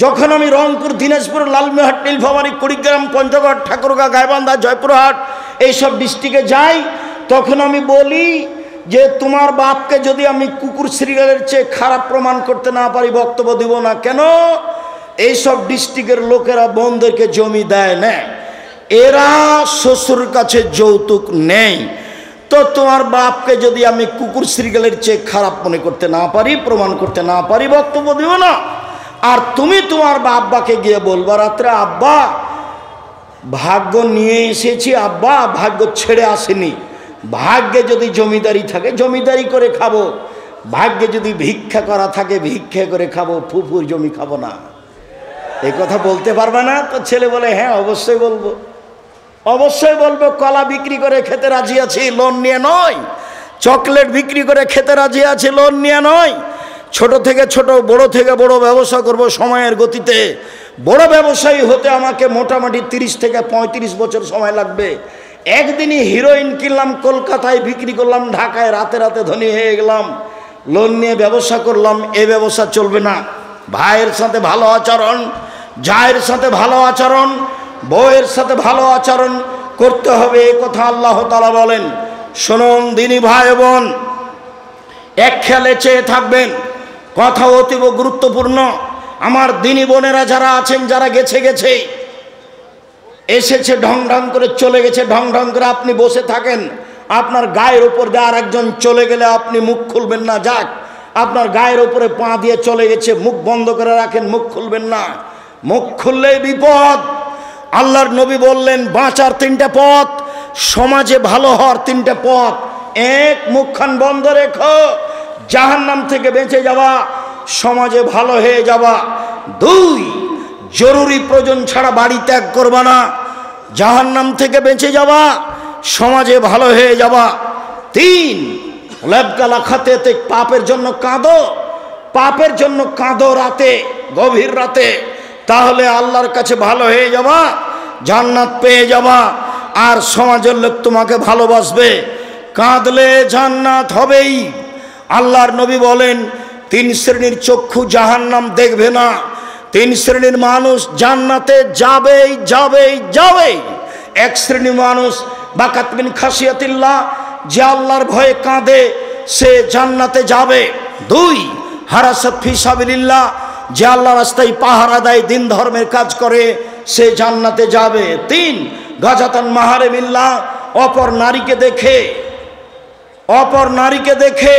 যখন আমি রংপুর, দিনাজপুর, লালমিহাট, নীলফামারী, কুড়িগ্রাম, পঞ্চগড়, ঠাকুরগাঁ, গাইবান্ধা, জয়পুরহাট এইসব ডিস্ট্রিক্টে যাই, তখন আমি বলি যে তোমার বাপকে যদি আমি কুকুর শ্রীগালের চেয়ে খারাপ প্রমাণ করতে না পারি বক্তব্য দিব না। কেন? এইসব ডিস্ট্রিক্টের লোকেরা বোনদেরকে জমি দেয় না, এরা শ্বশুর কাছে যৌতুক নেই। তো তোমার বাপকে যদি আমি কুকুর শ্রীগালের চেয়ে খারাপ মনে করতে না পারি, প্রমাণ করতে না পারি, বক্তব্য দিব না। আর তুমি তোমার আব্বাকে গিয়ে বলবা রাত্রে, আব্বা ভাগ্য নিয়ে এসেছি, আব্বা ভাগ্য ছেড়ে আসেনি। ভাগ্যে যদি জমিদারি থাকে জমিদারি করে খাবো, ভাগ্যে যদি ভিক্ষা করা থাকে ভিক্ষা করে খাবো, ফুফুর জমি খাবো না। এই কথা বলতে পারবে না? তো ছেলে বলে হ্যাঁ অবশ্যই বলবো, অবশ্যই বলবো। কলা বিক্রি করে খেতে রাজি আছি, লোন নিয়ে নয়। চকলেট বিক্রি করে খেতে রাজি আছি, লোন নিয়ে নয়। ছোট থেকে ছোট, বড় থেকে বড় ব্যবসা করব সময়ের গতিতে। বড় ব্যবসায়ী হতে আমাকে মোটামুটি 30 থেকে 35 বছর সময় লাগবে। একদিনই হিরোইন কিনলাম, কলকাতায় বিক্রি করলাম, ঢাকায় রাতে রাতে ধনী হয়ে গেলাম, লোন নিয়ে ব্যবসা করলাম। এ ব্যবসা চলবে না। ভাইয়ের সাথে ভালো আচরণ, জায়ের সাথে ভালো আচরণ, বউয়ের সাথে ভালো আচরণ করতে হবে, এ কথা আল্লাহ তাআলা বলেন। শুনুন দিনী ভাই বোন, এক খেয়ালে চেয়ে থাকবেন, কথা অতীব গুরুত্বপূর্ণ। আমার দিনী বোনেরা যারা আছেন, যারা গেছে এসেছে, ঢং ঢং করে চলে গেছে, ঢং ঢং করে আপনি বসে থাকেন, আপনার গায়ের উপর দিয়ে আর একজন চলে গেলে আপনি মুখ খুলবেন না। যাক, আপনার গায়ের উপরে পা দিয়ে চলে গেছে, মুখ বন্ধ করে রাখেন, মুখ খুলবেন না। মুখ খুললেই বিপদ। আল্লাহর নবী বললেন বাঁচার 3টা পথ, সমাজে ভালো হওয়ার 3টা পথ। 1, মুখখান বন্ধ রেখো, জাহান্নাম থেকে বেঁচে যাওয়া, সমাজে ভালো হয়ে যাওয়া। 2, জরুরি প্রয়োজন ছাড়া বাড়ি ত্যাগ করবা না, জাহান্নাম থেকে বেঁচে যাওয়া, সমাজে ভালো হয়ে যাওয়া। 3, লেবগালা খাতে পাপের জন্য কাঁদো, পাপের জন্য কাঁদো রাতে, গভীর রাতে, তাহলে আল্লাহর কাছে ভালো হয়ে যাবা, জান্নাত পেয়ে যাবা, আর সমাজের লোক তোমাকে ভালোবাসবে। কাঁদলে জান্নাত হবেই। আল্লাহর নবী বলেন 3 শ্রেণীর চক্ষু জাহান্নাম দেখবে না, 3 শ্রেণীর মানুষ জান্নাতে যাবেই যাবেই যাবেই। 1 শ্রেণীর মানুষ বাকাত মিন খাসিয়াতিল্লাহ, যে আল্লাহর ভয়ে কাঁদে সে জান্নাতে যাবে। 2 হারাসাত ফি সাবিলিল্লাহ, যে আল্লাহর রাস্তায় পাহারা দেয়, দিন ধর্মের কাজ করে, সে জান্নাতে যাবে। 3 গাজাতান মাহারিমিল্লাহ, অপর নারীকে দেখে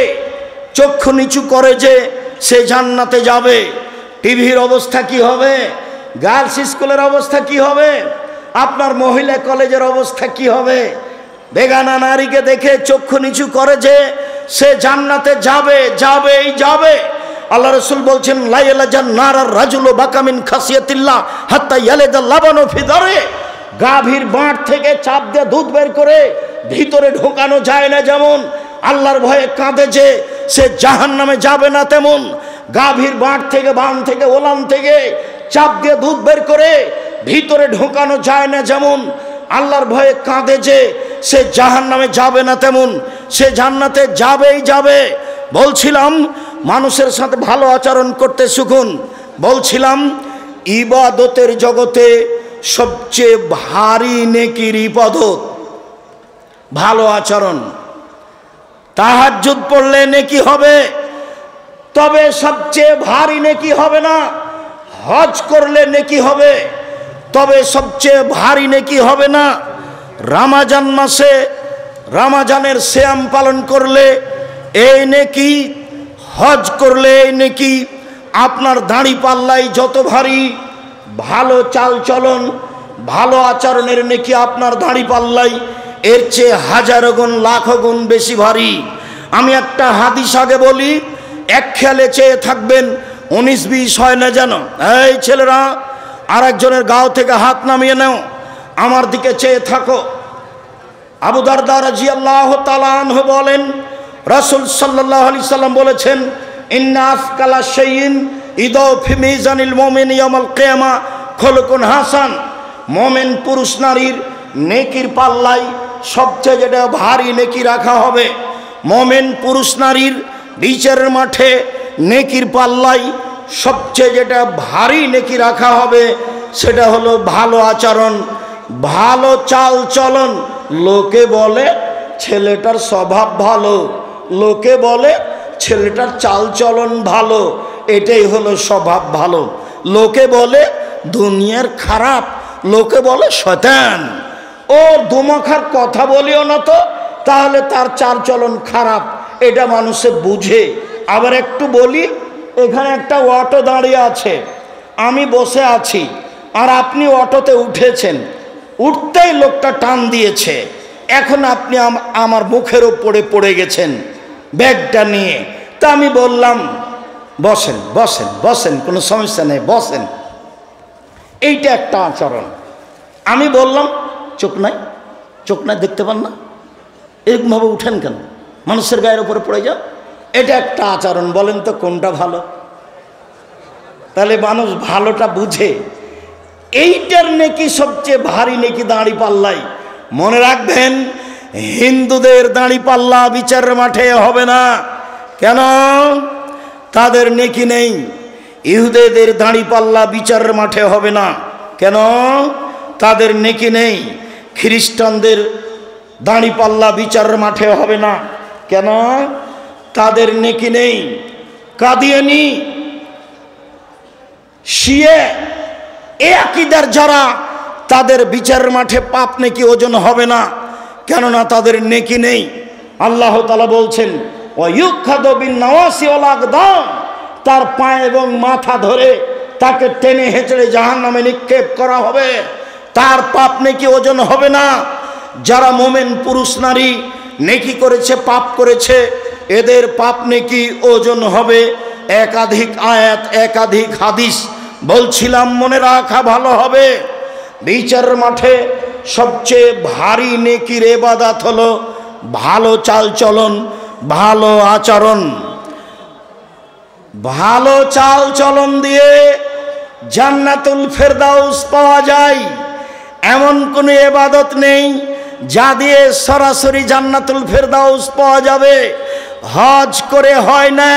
চক্ষু নিচু করে যে সে জান্নাতে যাবে। টিভির অবস্থা কি হবে? গার্লস স্কুলের অবস্থা কি হবে? আপনার মহিলা কলেজের অবস্থা কি হবে? বেগানা নারীকে দেখে চক্ষু নিচু করে যে সে জান্নাতে যাবে। আল্লাহ রাসূল বলছেন, লা ইয়ালাজান নারার রাজুলু বাকামিন খাসিয়াতিল্লাহ হাত্তা ইয়ালিদাল লাবানু ফি দারে। গাভীর বাঁট থেকে চাপ দিয়ে দুধ বের করে ভিতরে ঢোকানো যায় না, যেমন আল্লাহর ভয়ে কাঁদে যে সে জাহান্নামে যাবে না, তেমন গাভীর বাঁট থেকে, বান থেকে, ওলান থেকে চাপ দিয়ে দুধ বের করে ভিতরে ঢোকানো যায় না, যেমন আল্লাহর ভয়ে কাঁদে যে সে জাহান্নামে যাবে না, তেমন সে জান্নাতে যাবে। বলছিলাম মানুষের সাথে ভালো আচরণ করতে শিখুন। বলছিলাম ইবাদতের জগতে সবচেয়ে ভারী নেকির ইবাদত ভালো আচরণ। তাহাজ্জুদ পড়লে নেকি হবে, তবে সবচেয়ে ভারী নেকি হবে না। হজ করলে নেকি হবে, তবে সবচেয়ে ভারী নেকি হবে না। রমজান মাসে রমজানের সিয়াম পালন করলে এই নেকি, হজ করলে এই নেকি। আপনার দাড়ি পাল্লাই যত ভারী, ভালো চাল চলন, ভালো আচরণের নেকি আপনার দাড়ি পাল্লাই এর চেয়ে হাজারো গুণ, লাখো গুণ বেশি ভারী। আমি একটা হাদিস আগে বলি, এক খেয়ালে চেয়ে থাকবেন, 19-20 হয় না যেন। এই ছেলেরা, আর একজনের গাও থেকে হাত নামিয়ে নাও, আমার দিকে চেয়ে থাকো। আবু দারদা রাদিয়াল্লাহু তাআলা আনহু বলেন, রাসূল সাল্লাল্লাহু আলাইহি সাল্লাম বলেছেন, ইন্না আফকালা শাইইন ইদাউ ফি মিজানিল মুমিন ইয়াউমাল কিয়ামা খুলুকুন হাসান। মুমিন পুরুষ নারীর নেকির পাল্লায় সবচেয়ে যেটা ভারী নেকি রাখা হবে, মুমিন পুরুষ নারীর বিচারের মাঠে নেকির পাল্লায় সবচেয়ে যেটা ভারী নেকি রাখা হবে, সেটা হলো ভালো আচরণ, ভালো চাল চলন। লোকে বলে ছেলেটার স্বভাব ভালো, লোকে বলে ছেলেটার চাল চলন ভালো, এটাই হলো স্বভাব ভালো। লোকে বলে দুনিয়ার খারাপ, লোকে বলে শয়তান। ও দুমুখার কথা বলিও না তো, তাহলে তার চাল চলন খারাপ, এটা মানুষে বুঝে। আবার একটু বলি, এখানে একটা অটো দাঁড়িয়ে আছে, আমি বসে আছি, আর আপনি অটোতে উঠেছেন, উঠতেই লোকটা টান দিয়েছে, এখন আপনি আমার মুখের ওপরে পড়ে গেছেন ব্যাগটা নিয়ে। তা আমি বললাম বসেন বসেন বসেন, কোনো সমস্যা নেই, বসেন। এইটা একটা আচরণ। আমি বললাম চোখ নাই দেখতে পান না, এরকমভাবে উঠেন কেন, মানুষের গায়ের উপরে পড়ে যান, এটা একটা আচরণ। বলেন তো কোনটা ভালো? তাহলে মানুষ ভালোটা বুঝে। এইটার নেকি সবচেয়ে ভারী নেকি দাঁড়ি পাল্লাই। মনে রাখবেন, হিন্দুদের দাঁড়ি পাল্লা বিচারের মাঠে হবে না। কেন? তাদের নেকি নেই। ইহুদিদের দাঁড়ি পাল্লা বিচারের মাঠে হবে না। কেন? তাদের নেকি নেই। খ্রিস্টানদের দাঁড়ি পাল্লা বিচারের মাঠে হবে না। কেন? তাদের নেকি নেই। কাদিয়ানি, শিয়া, এ আকীদার যারা, তাদের বিচারের মাঠে পাপ নেকি ওজন হবে না, কেননা তাদের নেকি নেই। আল্লাহ তাআলা বলছেন, ওয়ায়ুখাযু বিন-নাওয়াসি ওয়াল আকদাম, তার পা এবং মাথা ধরে তাকে টেনে হেঁচড়ে জাহান্নামে নিক্ষেপ করা হবে, তার পাপ নেকি ওজন হবে না। যারা মুমিন পুরুষ নারী নেকি করেছে, পাপ করেছে, এদের পাপ নেকি ওজন হবে। একাধিক আয়াত, একাধিক হাদিস বলছিলাম, মনে রাখা ভালো হবে। বিচারের মাঠে সবচেয়ে ভারী নেকির ইবাদত হলো ভালো চাল চলন, ভালো আচরণ। ভালো চাল চলন দিয়ে জান্নাতুল ফেরদাউস পাওয়া যায়, এমন কোনো ইবাদত নেই যা দিয়ে সরাসরি জান্নাতুল ফেরদাউস পাওয়া যাবে। হজ করে হয় না,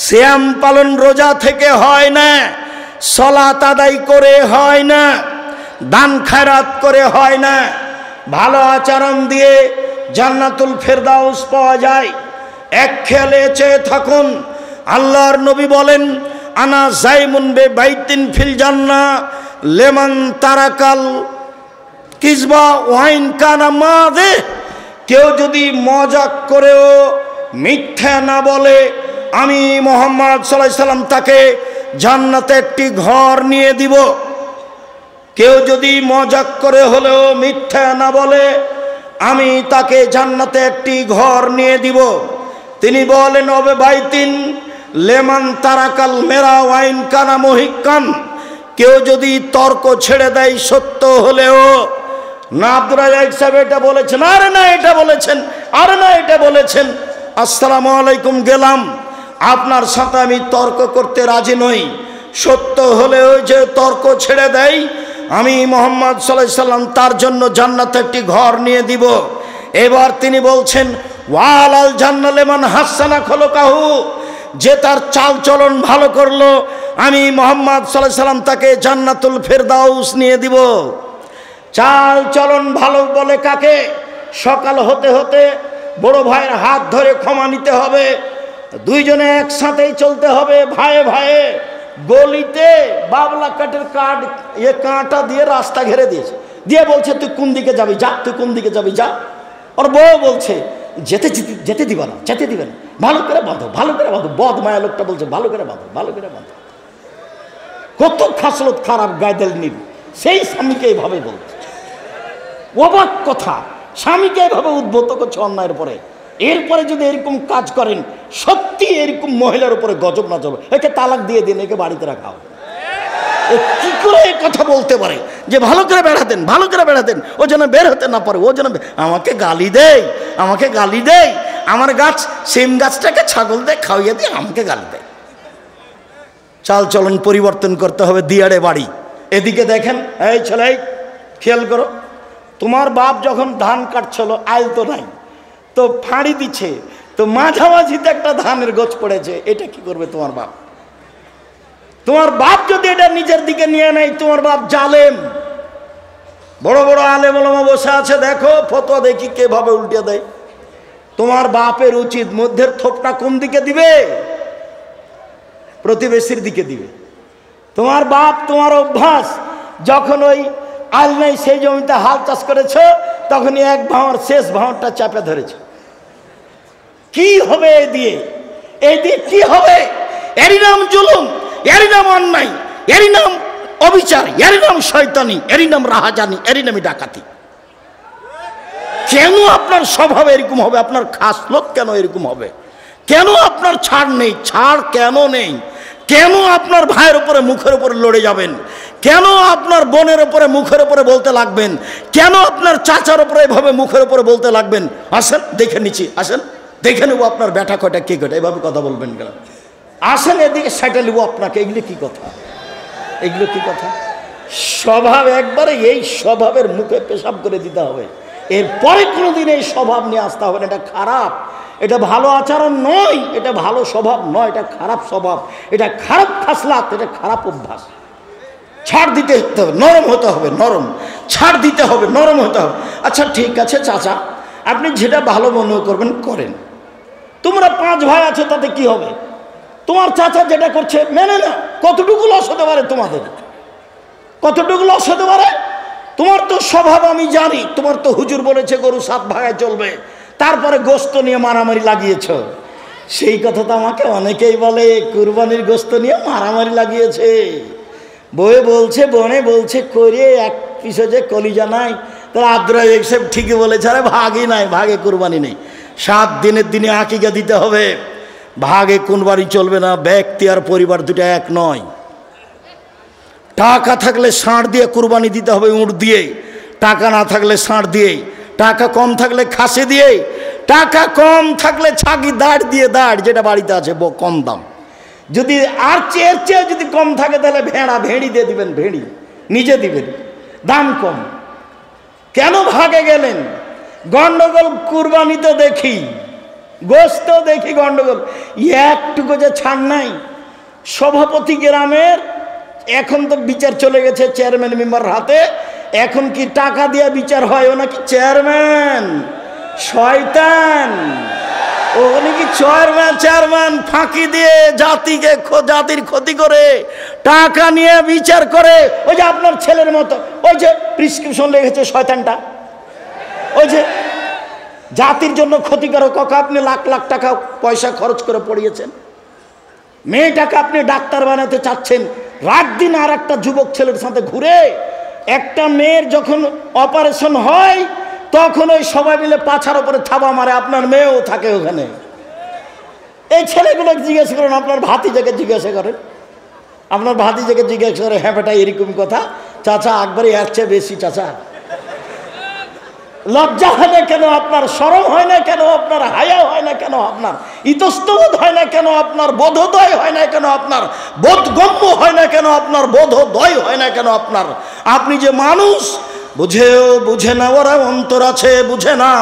সিয়াম পালন রোজা থেকে হয় না, সালাত আদায় করে হয় না, দান খায়রাত করে হয় না, ভালো আচরণ দিয়ে জান্নাতুল ফেরদাউস পাওয়া যায়। এক খেয়ালে চেয়ে থাকুন, আল্লাহর নবী বলেন, আনা জাইমুন বে বাইতিন ফিল জান্নাহ লেমান তারাকাল কিসবা ওয়াইন কানা মাদে। কেউ যদি মজাক করেও মিথ্যা না বলে, আমি মুহাম্মদ সাল্লাল্লাহু আলাইহি সাল্লাম তাকে জান্নাতে একটি ঘর নিয়ে দিব। কেউ যদি মজাক করে হলেও মিথ্যা না বলে, আমি তাকে জান্নাতে একটি ঘর নিয়ে দিব। তিনি বলেন, ওবে বাইতিন লেমান তারাকাল মেরা ওয়াইন কানা মহিকান। কেউ যদি তর্ক ছেড়ে দেয় সত্য হলেও, না আব্দুর রাজ্জাক সাহেব এটা বলেছেন, আরে না এটা বলেছেন, আরে না এটা বলেছেন, আসসালামু আলাইকুম গেলাম, আপনার সাথে আমি তর্ক করতে রাজি নই। সত্য হলেও যে তর্ক ছেড়ে দেয়, আমি মুহাম্মদ সাল্লাল্লাহু আলাইহি সাল্লাম তার জন্য জান্নাতে একটি ঘর নিয়ে দিব। এবার তিনি বলছেন, ওয়ালাল জান্নাত লিমান হাসানা খলকাহু। যে তার চাল চলন ভালো করলো, আমি মুহাম্মদ সাল্লাল্লাহু আলাইহি সাল্লাম তাকে জান্নাতুল ফেরদাউস নিয়ে দিব। চাল চলন ভালো বলে কাকে? সকাল হতে হতে বড় ভাইয়ের হাত ধরে ক্ষমা নিতে হবে, দুইজনে একসাথেই চলতে হবে ভাইয়ে ভাইয়ে। গলিতে বাবলা কাঠের কাঁটা দিয়ে রাস্তা ঘেরে দিয়েছে, দিয়ে বলছে তুই কোন দিকে যাবি যা, তুই কোন দিকে যাবি যা। ওর বউ বলছে যেতে দিবা না, যেতে দিবে না, ভালো করে বাঁধো, ভালো করে বাঁধো। বদ মায়া লোকটা বলছে ভালো করে বাঁধো, ভালো করে বাঁধো। কত খাসলত খারাপ গায়দেল নিব, সেই স্বামীকে এইভাবে বলছে। অবাক কথা, স্বামীকে এভাবে উদ্বুদ্ধ করছে অন্যায়ের পরে। এরপরে যদি এরকম কাজ করেন, সত্যি এরকম মহিলার উপরে গজব না চলবে, একে তালাক দিয়ে দিন, একে বাড়িতে রাখা হবে। কি করে কথা বলতে পারে যে ভালো করে বেড়াতেন, ভালো করে বেড়াতেন, ও যেন বের হতে না পারে, ও যেন আমাকে গালি দেয়, আমাকে গালি দেয়, আমার গাছ সিম গাছটাকে ছাগল দেয় খাওয়াইয়ে দিয়ে আমাকে গালি দেয়। চাল চলন পরিবর্তন করতে হবে। দিয়াড়ে বাড়ি, এদিকে দেখেন, এই ছেলে খেয়াল করো, তোমার বাপ যখন ধান কাটছিল, আইল তো নাই, তো ফাঁড়ি দিচ্ছে, তো মাঝামাঝিতে একটা ধানের গোছ পড়েছে, এটা কি করবে তোমার বাপ? তোমার বাপ যদি এটা নিজের দিকে নিয়ে নেয়, তোমার বাপ জালেম। বড় বড় আলেম ওলামা বসে আছে, দেখো ফতোয়া দেখি কিভাবে উল্টে দেয়। তোমার বাপের উচিত মধ্যের থোপটা কোন দিকে দিবে? প্রতিবেশীর দিকে দিবে। তোমার বাপ, তোমার অভ্যাস, যখন ওই আল নাই সেই জমিতে হাল চাষ করেছ, তখনই এক ভাঁড় শেষ ভাঁড়টা চাপে ধরেছে। কি হবে এই দিয়ে? এই দিয়ে কি হবে? এরই নাম জুলুম, এরই নাম অন্যায়, এরই নাম অবিচার, এরই নাম শয়তানি, এরই নাম রাহাজানি, এরই নামই ডাকাতি। কেন আপনার স্বভাব এরকম হবে? আপনার খাস লোক কেন এরকম হবে? কেন আপনার ছাড় নেই? ছাড় কেন নেই? কেন আপনার ভাইয়ের উপরে মুখের উপরে লড়ে যাবেন? কেন আপনার বোনের উপরে মুখের উপরে বলতে লাগবেন? কেন আপনার চাচার উপরে এভাবে মুখের উপরে বলতে লাগবেন? আসেন দেখে নিচ্ছি, আসেন দেখে নেবো আপনার ব্যাটা কয়টা কে কয়টা, এভাবে কথা বলবেন কেন? আসেন এদিকে সাইটে নেবো আপনাকে। এগুলো কি কথা? এগুলো কি কথা? স্বভাব একবারে এই স্বভাবের মুখে পেশাব করে দিতে হবে। এরপরে কোনোদিন এই স্বভাব নিয়ে আসতে হবে না। এটা খারাপ, এটা ভালো আচরণ নয়, এটা ভালো স্বভাব নয়, এটা খারাপ স্বভাব, এটা খারাপ খাসলাত, এটা খারাপ অভ্যাস। ছাড় দিতে হবে, নরম হতে হবে, নরম ছাড় দিতে হবে, নরম হতে হবে। আচ্ছা ঠিক আছে চাচা, আপনি যেটা ভালো মনে করবেন করেন। তোমরা 5 ভাই আছো, তাতে কি হবে? তোমার চাচা যেটা করছে মেনে না। কতটুকু লস হতে পারে তোমাদের? কতটুকু লস হতে পারে? তোমার তো স্বভাব আমি জানি, তোমার তো হুজুর বলেছে গরু 7 ভাগায় চলবে, তারপরে গোস্ত নিয়ে মারামারি লাগিয়েছ। সেই কথা তো আমাকে অনেকেই বলে, কুরবানির গোস্ত নিয়ে মারামারি লাগিয়েছে। বয়ে বলছে, বনে বলছে, করে এক পিছে যে কলিজা নাই। তারা আব্দুর রাজ্জাক সাহেব ঠিকই বলেছে, আরে ভাগই নাই, ভাগে কুরবানি নেই। 7 দিনের দিনে আকিকা দিতে হবে, ভাগে কুরবানি চলবে না। ব্যক্তি আর পরিবার দুটো এক নয়। টাকা থাকলে ষাঁড় দিয়ে কুরবানি দিতে হবে, উঁট দিয়ে। টাকা না থাকলে ষাঁড় দিয়ে। টাকা কম থাকলে খাসি দিয়ে। টাকা কম থাকলে ছাগি দাঁড় দিয়ে, দাঁড় যেটা বাড়িতে আছে কম দাম। যদি আর এর চেয়ে যদি কম থাকে তাহলে ভেড়া, ভেড়ি দিয়ে দিবেন, ভেড়ি নিজে দিবেন, দাম কম। কেন ভাগে গেলেন? গন্ডগোল কুরবানিতে দেখি, গোস্ত দেখি গন্ডগোল। একটুকু যে ছাড় নাই। সভাপতি গ্রামের, এখন তো বিচার চলে গেছে চেয়ারম্যান মেম্বার হাতে, এখন কি টাকা দিয়ে বিচার হয়? ও নাকি চেয়ারম্যান, শয়তান। ও নাকি চেয়ারম্যান ফাঁকি দিয়ে জাতির ক্ষতি করে টাকা নিয়ে বিচার করে। ওই যে আপনার ছেলের মতো, ওই যে প্রেসক্রিপশন লিখেছে শয়তানটা, ওই যে জাতির জন্য ক্ষতিকারক। আপনি লাখ লাখ টাকা পয়সা খরচ করে পড়িয়েছেন, মেয়েটাকে আপনি ডাক্তার বানাতে চাচ্ছেন, রাত দিন আর একটা যুবক ছেলের সাথে ঘুরে। একটা মেয়ের যখন অপারেশন হয় তখন ওই সবাই মিলে পাছার উপরে থাবা মারে, আপনার মেয়েও থাকে ওখানে। এই ছেলেগুলো জিজ্ঞাসা করেন, আপনার ভাতিজাকে জিজ্ঞাসা করেন, আপনার ভাতিজাকে জিজ্ঞাসা করে, হ্যাঁ বেটা এরকম কথা, চাচা একবারই এর চেয়ে বেশি। চাচা লজ্জা হয় না কেন আপনার? শরম হয় না কেন আপনার? হায়া হয় না কেন আপনার? ইতস্তবোধ হয় না কেন আপনার? বোধোদয় হয় না কেন আপনার? বোধগম্য হয় না কেন আপনার? বোধোদয় হয় না কেন আপনার? আপনি যে মানুষ, বুঝে না ওরা অন্তর আছে, বুঝে না।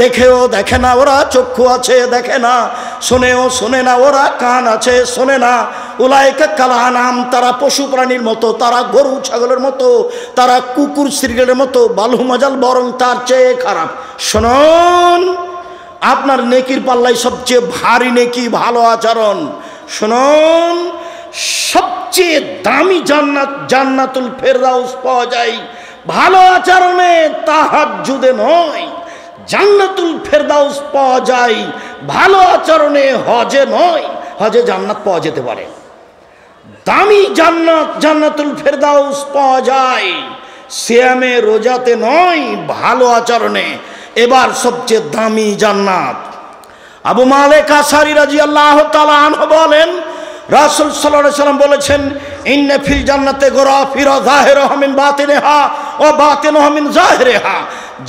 দেখেও দেখে না ওরা চক্ষু আছে, দেখে না। শোনেও শোনে না ওরা কান আছে, শোনে না। উলাইকা কালানাম, তারা পশু প্রাণীর মতো, তারা গরু ছাগলের মতো, তারা কুকুর শৃগালের মতো, বালুমাজাল, বরং তার চেয়ে খারাপ। শুনুন, আপনার নেকির পাল্লাই সবচেয়ে ভারী নেকি ভালো আচরণ। শুনুন, সবচেয়ে দামি জান্নাতুল ফেরদাউস পাওয়া যায় ভালো আচরণে, তাহাজ্জুদে নয়। জান্নাতুল ফেরদাউস পাওয়া যায় ভালো আচরণে, হজে নয়। হজে জান্নাত পাওয়া যেতে পারে, দামি জান্নাতুল ফেরদাউস পাওয়া যায় সিয়ামে, রোজাতে নয়, ভালো আচরণে। এবার সবচেয়ে দামি জান্নাত। আবু মালিক আশআরী রাদিয়াল্লাহু তাআলা আনহু বলেন, রাসূল সাল্লাল্লাহু আলাইহি সাল্লাম বলেছেন, ইন্না ফিল জান্নাতে গরাফিরা যাহিরুহা মিন বাতিনিহা ওয়া বাতিনুহা মিন যাহিরিহা।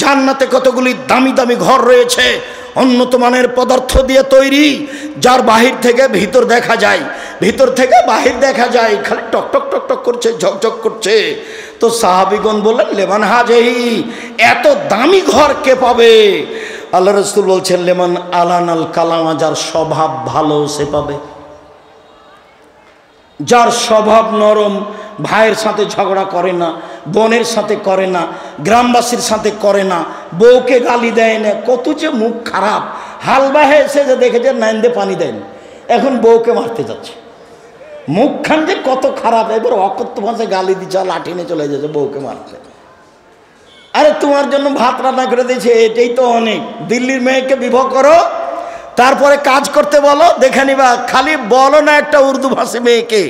জান্নাতে কতগুলি দামি দামি ঘর রয়েছে, উন্নত মানের পদার্থ দিয়ে তৈরি, যার বাহির থেকে ভিতর দেখা যায়, ভিতর থেকে বাহির দেখা যায়, খালি টক টক টক টক করছে, ঝকঝক করছে। তো সাহাবীগণ বললেন, লেমান হাজেহি, এত দামি ঘর কে পাবে? আল্লাহ রাসূল বলছেন, লেমান আলানাল কালামা, যার স্বভাব ভালো সে পাবে। যার স্বভাব নরম, ভাইয়ের সাথে ঝগড়া করে না, বোনের সাথে করে না, গ্রামবাসীর সাথে করে না, বউকে গালি দেয় না। কত যে মুখ খারাপ। হালবাহে এসে যে দেখেছে নাইন্দে পানি দেন, এখন বউকে মারতে যাচ্ছে। মুখখান যে কত খারাপ, এবার অকথ্য ভাষায় গালি দিচ্ছে, লাঠি নিয়ে চলে যাচ্ছে বউকে মারতে। আরে তোমার জন্য ভাত রান্না করে দিয়েছে, এটাই তো অনেক। দিল্লির মেয়েকে বিবাহ করো, তারপরে কাজ করতে বলো, দেখে নিবা। খালি বলো না একটা উর্দু ভাষী মেয়েকে,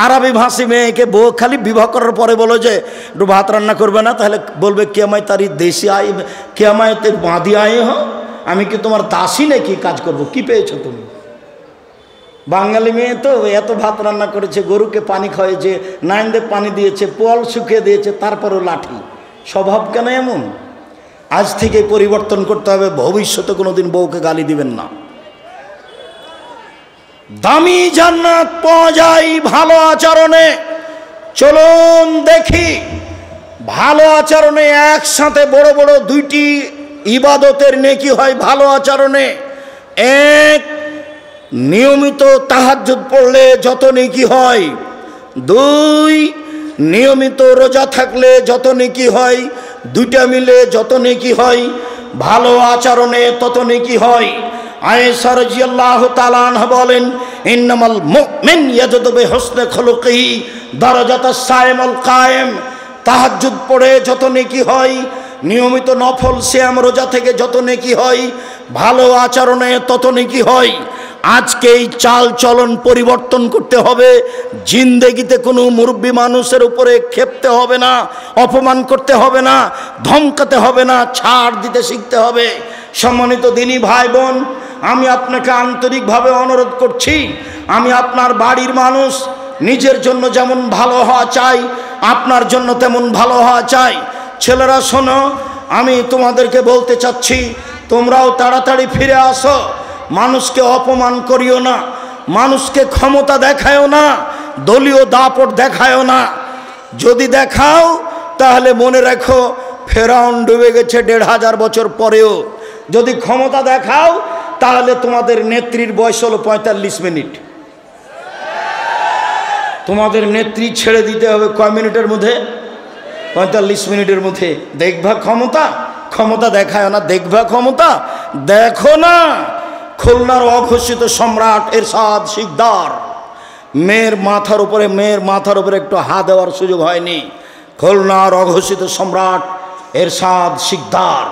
আরবি ভাষী মেয়েকে বউ খালি বিবাহ করার পরে বলো যে একটু ভাত রান্না করবে না, তাহলে বলবে কে আমায় তারি দেশি আয়, কে আমায় তোর বাঁধি আয় হ, আমি কি তোমার দাসী নাকি কাজ করব? কি পেয়েছো তুমি? বাঙালি মেয়ে তো এত ভাত রান্না করেছে, গরুকে পানি খাওয়াইছে, নাইনদের পানি দিয়েছে, পোয়াল শুকিয়ে দিয়েছে, তারপরও লাঠি। স্বভাব কেন এমন? আজ থেকে পরিবর্তন করতে হবে, ভবিষ্যতে কোনোদিন বউকে গালি দিবেন না। দামি জান্নাত পাওয়া যায় ভালো আচরণে। চলুন দেখি, ভালো আচরণে একসাথে বড় বড় দুইটি ইবাদতের নেকি হয় ভালো আচরণে। এক, নিয়মিত তাহাজ্জুদ পড়লে যত নেকি হয়। দুই, নিয়মিত রোজা থাকলে যত নেকি হয়। দুইটা মিলে যত নেকি হয়, ভালো আচরণে তত নেকি হয়। আয়েশা রাদিয়াল্লাহু তাআলা আনহা বলেন, ইন্নামাল মুমিন ইয়াজদু বিহুসনি খুলুকিহি দারাজাতাস সাইমুল কায়েম। তাহাজ্জুদ পড়ে যত নেকি হয়, নিয়মিত নফল সিয়াম রোজা থেকে যত নেকি হয়, ভালো আচরণে তত নেকি হয়। আজকে এই চাল চলন পরিবর্তন করতে হবে। জিন্দেগিতে কোনো মুরব্বী মানুষের উপরে ক্ষেপতে হবে না, অপমান করতে হবে না, ধমকাতে হবে না, ছাড় দিতে শিখতে হবে। সম্মানিত দিনী ভাই বোন, আমি আপনাকে আন্তরিকভাবে অনুরোধ করছি, আমি আপনার বাড়ির মানুষ, নিজের জন্য যেমন ভালো হওয়া চাই, আপনার জন্য তেমন ভালো হওয়া চাই। ছেলেরা শোনো, আমি তোমাদেরকে বলতে চাচ্ছি, তোমরাও তাড়াতাড়ি ফিরে আসো। মানুষকে অপমান করিও না, মানুষকে ক্ষমতা দেখায়ও না, দলীয় দাপট দেখায়ও না। যদি দেখাও তাহলে মনে রাখো ফেরাউন ডুবে গেছে 1500 বছর পরেও। যদি ক্ষমতা দেখাও তাহলে তোমাদের নেত্রীর বয়স হলো 45 মিনিট। তোমাদের নেত্রী ছেড়ে দিতে হবে কয় মিনিটের মধ্যে? 45 মিনিটের মধ্যে দেখবা ক্ষমতা, ক্ষমতা দেখায় না, দেখবা ক্ষমতা দেখো না। খুলনার অঘোষিত সম্রাট এরশাদ শিকদার, মেয়ের মাথার উপরে একটু হাত দেওয়ার সুযোগ হয়নি। খুলনার অঘোষিত সম্রাট এরশাদ শিকদার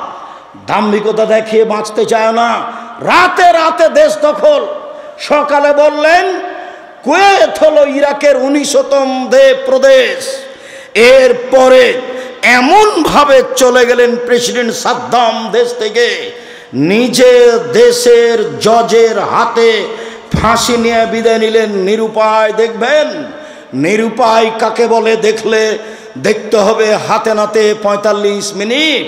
দাম্ভিকতা দেখিয়ে বাঁচতে চায় না, রাতে রাতে দেশ দখল। সকালে বললেন কুয়েত হলো ইরাকের 19তম প্রদেশ। এরপরে এমনভাবে চলে গেলেন প্রেসিডেন্ট সাদ্দাম দেশ থেকে, নিজে দেশের জজের হাতে ফাঁসি নিয়ে বিদায় নিলেন। নিরুপায়। দেখবেন নিরুপায় কাকে বলে দেখতে হবে হাতে নাতে 45 মিনিট।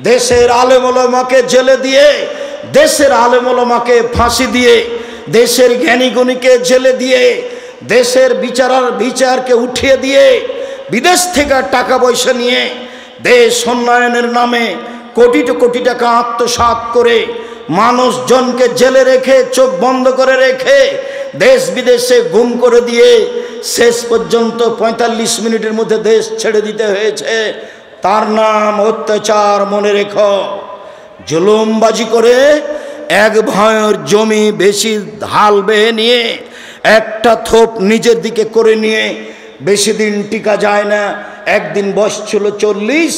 দেশের আলেম ওলামাকে জেলে দিয়ে, দেশের আলেম ওলামাকে ফাঁসি দিয়ে, দেশের জ্ঞানীগুণীকে জেলে দিয়ে, দেশের বিচারকে উঠিয়ে দিয়ে, বিদেশ থেকে টাকা পয়সা নিয়ে দেশ উন্নয়নের নামে কোটি টাকা আত্মসাৎ করে মানুষজনকে জেলে রেখে, চোখ বন্ধ করে রেখে, দেশ বিদেশে গুম করে দিয়ে শেষ পর্যন্ত 45 মিনিটের মধ্যে দেশ ছেড়ে দিতে হয়েছে। তার নাম অত্যাচার। মনে রেখো, জুলুমবাজি করে এক ভয়ের জমি বেশি হাল বেয়ে নিয়ে একটা থোপ নিজের দিকে করে নিয়ে বেশি দিন টিকা যায় না। একদিন বয়স ছিল 40,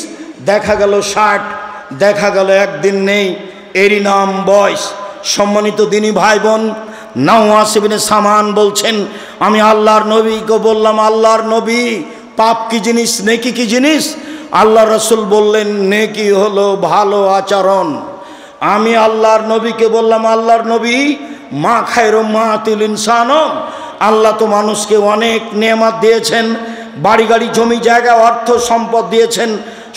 দেখা গেল 60, দেখা গেল একদিন নেই, এরই নাম বয়স। সম্মানিত দিনী ভাই বোন, নাওয়াস ইবনে সামান বলছেন, আমি আল্লাহর নবীকে বললাম, আল্লাহর নবী পাপ কি জিনিস, নেকি কি জিনিস? আল্লাহ রসুল বললেন, নেকি হলো ভালো আচরণ। আমি আল্লাহর নবীকে বললাম, আল্লাহর নবী মা খায়রুম মাতিল ইনসান, আল্লাহ তো মানুষকে অনেক নেয়ামত দিয়েছেন, বাড়ি গাড়ি জমি জায়গা অর্থ সম্পদ দিয়েছেন,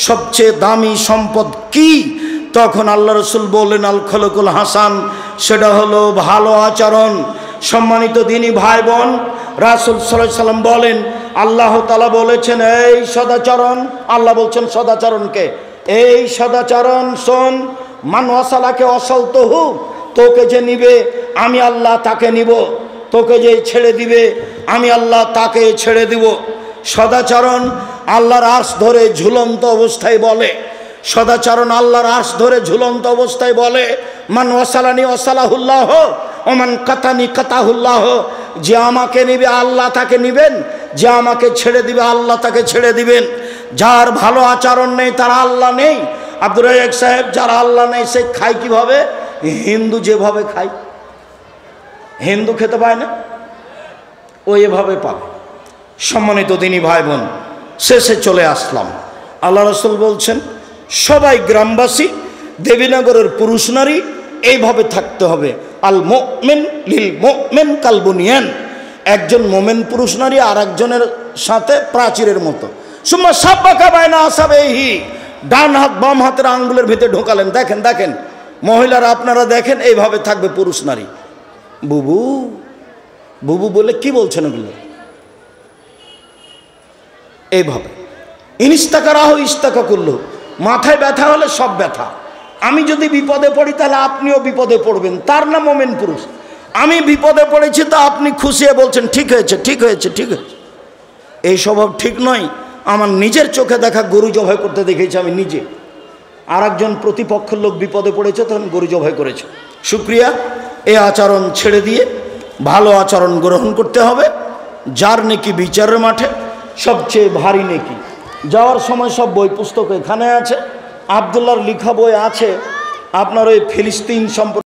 সবচেয়ে দামি সম্পদ কি? তখন আল্লাহ রসুল বললেন, আল খলকুল হাসান, সেটা হলো ভালো আচরণ। সম্মানিত দিনী ভাই বোন, রাসূল সাল্লাল্লাহু আলাইহি সাল্লাম বলেন, আল্লাহ তাআলা বলেছেন এই সদাচরণ, আল্লাহ বলছেন সদাচরণকে, এই সদাচরণ শোন, মান ওয়াসালাকে ওয়াসালতুহু, তোকে যে নিবে আমি আল্লাহ তাকে নিব, তোকে যে ছেড়ে দিবে আমি আল্লাহ তাকে ছেড়ে দিব। সদাচরণ আল্লাহর আরশ ধরে ঝুলন্ত অবস্থায় বলে, সদাচরণ আল্লাহর আরশ ধরে ঝুলন্ত অবস্থায় বলে, মান ওয়াসালানি ওয়াসালাহুল্লাহ ও মান কাতানি কাতাহুল্লাহ, যে আমাকে নিবে আল্লাহ তাকে নিবেন, যে আমাকে ছেড়ে দিবে আল্লাহ তাকে ছেড়ে দিবেন। যার ভালো আচরণ নেই তার আল্লাহ নেই। আব্দুর রাজ্জাক সাহেব, যার আল্লাহ নেই সে খায় কিভাবে? হিন্দু যেভাবে খায়, হিন্দু খেতে পায় না, ও এভাবে পাবে। সম্মানিত দিনী ভাই বোন, শেষে চলে আসলাম। আল্লাহ রসুল বলছেন সবাই গ্রামবাসী, দেবীনগরের পুরুষ নারী এইভাবে থাকতে হবে। আল মুমিন লিল মুমিন কাল বুনিয়ান, একজন মোমেন পুরুষ নারী আর একজনের সাথে প্রাচীরের মতো। সুম্মা সাব্বাকা বাইনা আসাবেহি, ডান হাত বাম হাতের আঙ্গুলের ভিতরে ঢোকালেন। দেখেন দেখেন মহিলারা, আপনারা দেখেন এইভাবে থাকবে পুরুষ নারী। বুবু বুবু বলে কি বলছেন ওগুলো? এইভাবে ইনিস্তাকা রাহ ইস্তাকা করলো, মাথায় ব্যথা হলে সব ব্যথা। আমি যদি বিপদে পড়ি তাহলে আপনিও বিপদে পড়বেন, তার নাম মোমেন পুরুষ। আমি বিপদে পড়েছি তো আপনি খুশিয়ে বলছেন ঠিক হয়েছে ঠিক হয়েছে ঠিক হয়েছে। এই স্বভাব ঠিক নয়। আমার নিজের চোখে দেখা গরু জবাই করতে দেখেছি আমি নিজে। আর একজন প্রতিপক্ষের লোক বিপদে পড়েছে, তখন গরু জবাই করেছে। শুক্রিয়া। এই আচরণ ছেড়ে দিয়ে ভালো আচরণ গ্রহণ করতে হবে। যার নেকি বিচারের মাঠে সবচেয়ে ভারী নেকি। যাওয়ার সময় সব বই পুস্তক এখানে আছে, আবদুল্লাহর লেখা বই আছে, আপনার ওই ফিলিস্তিন সম্পর্কে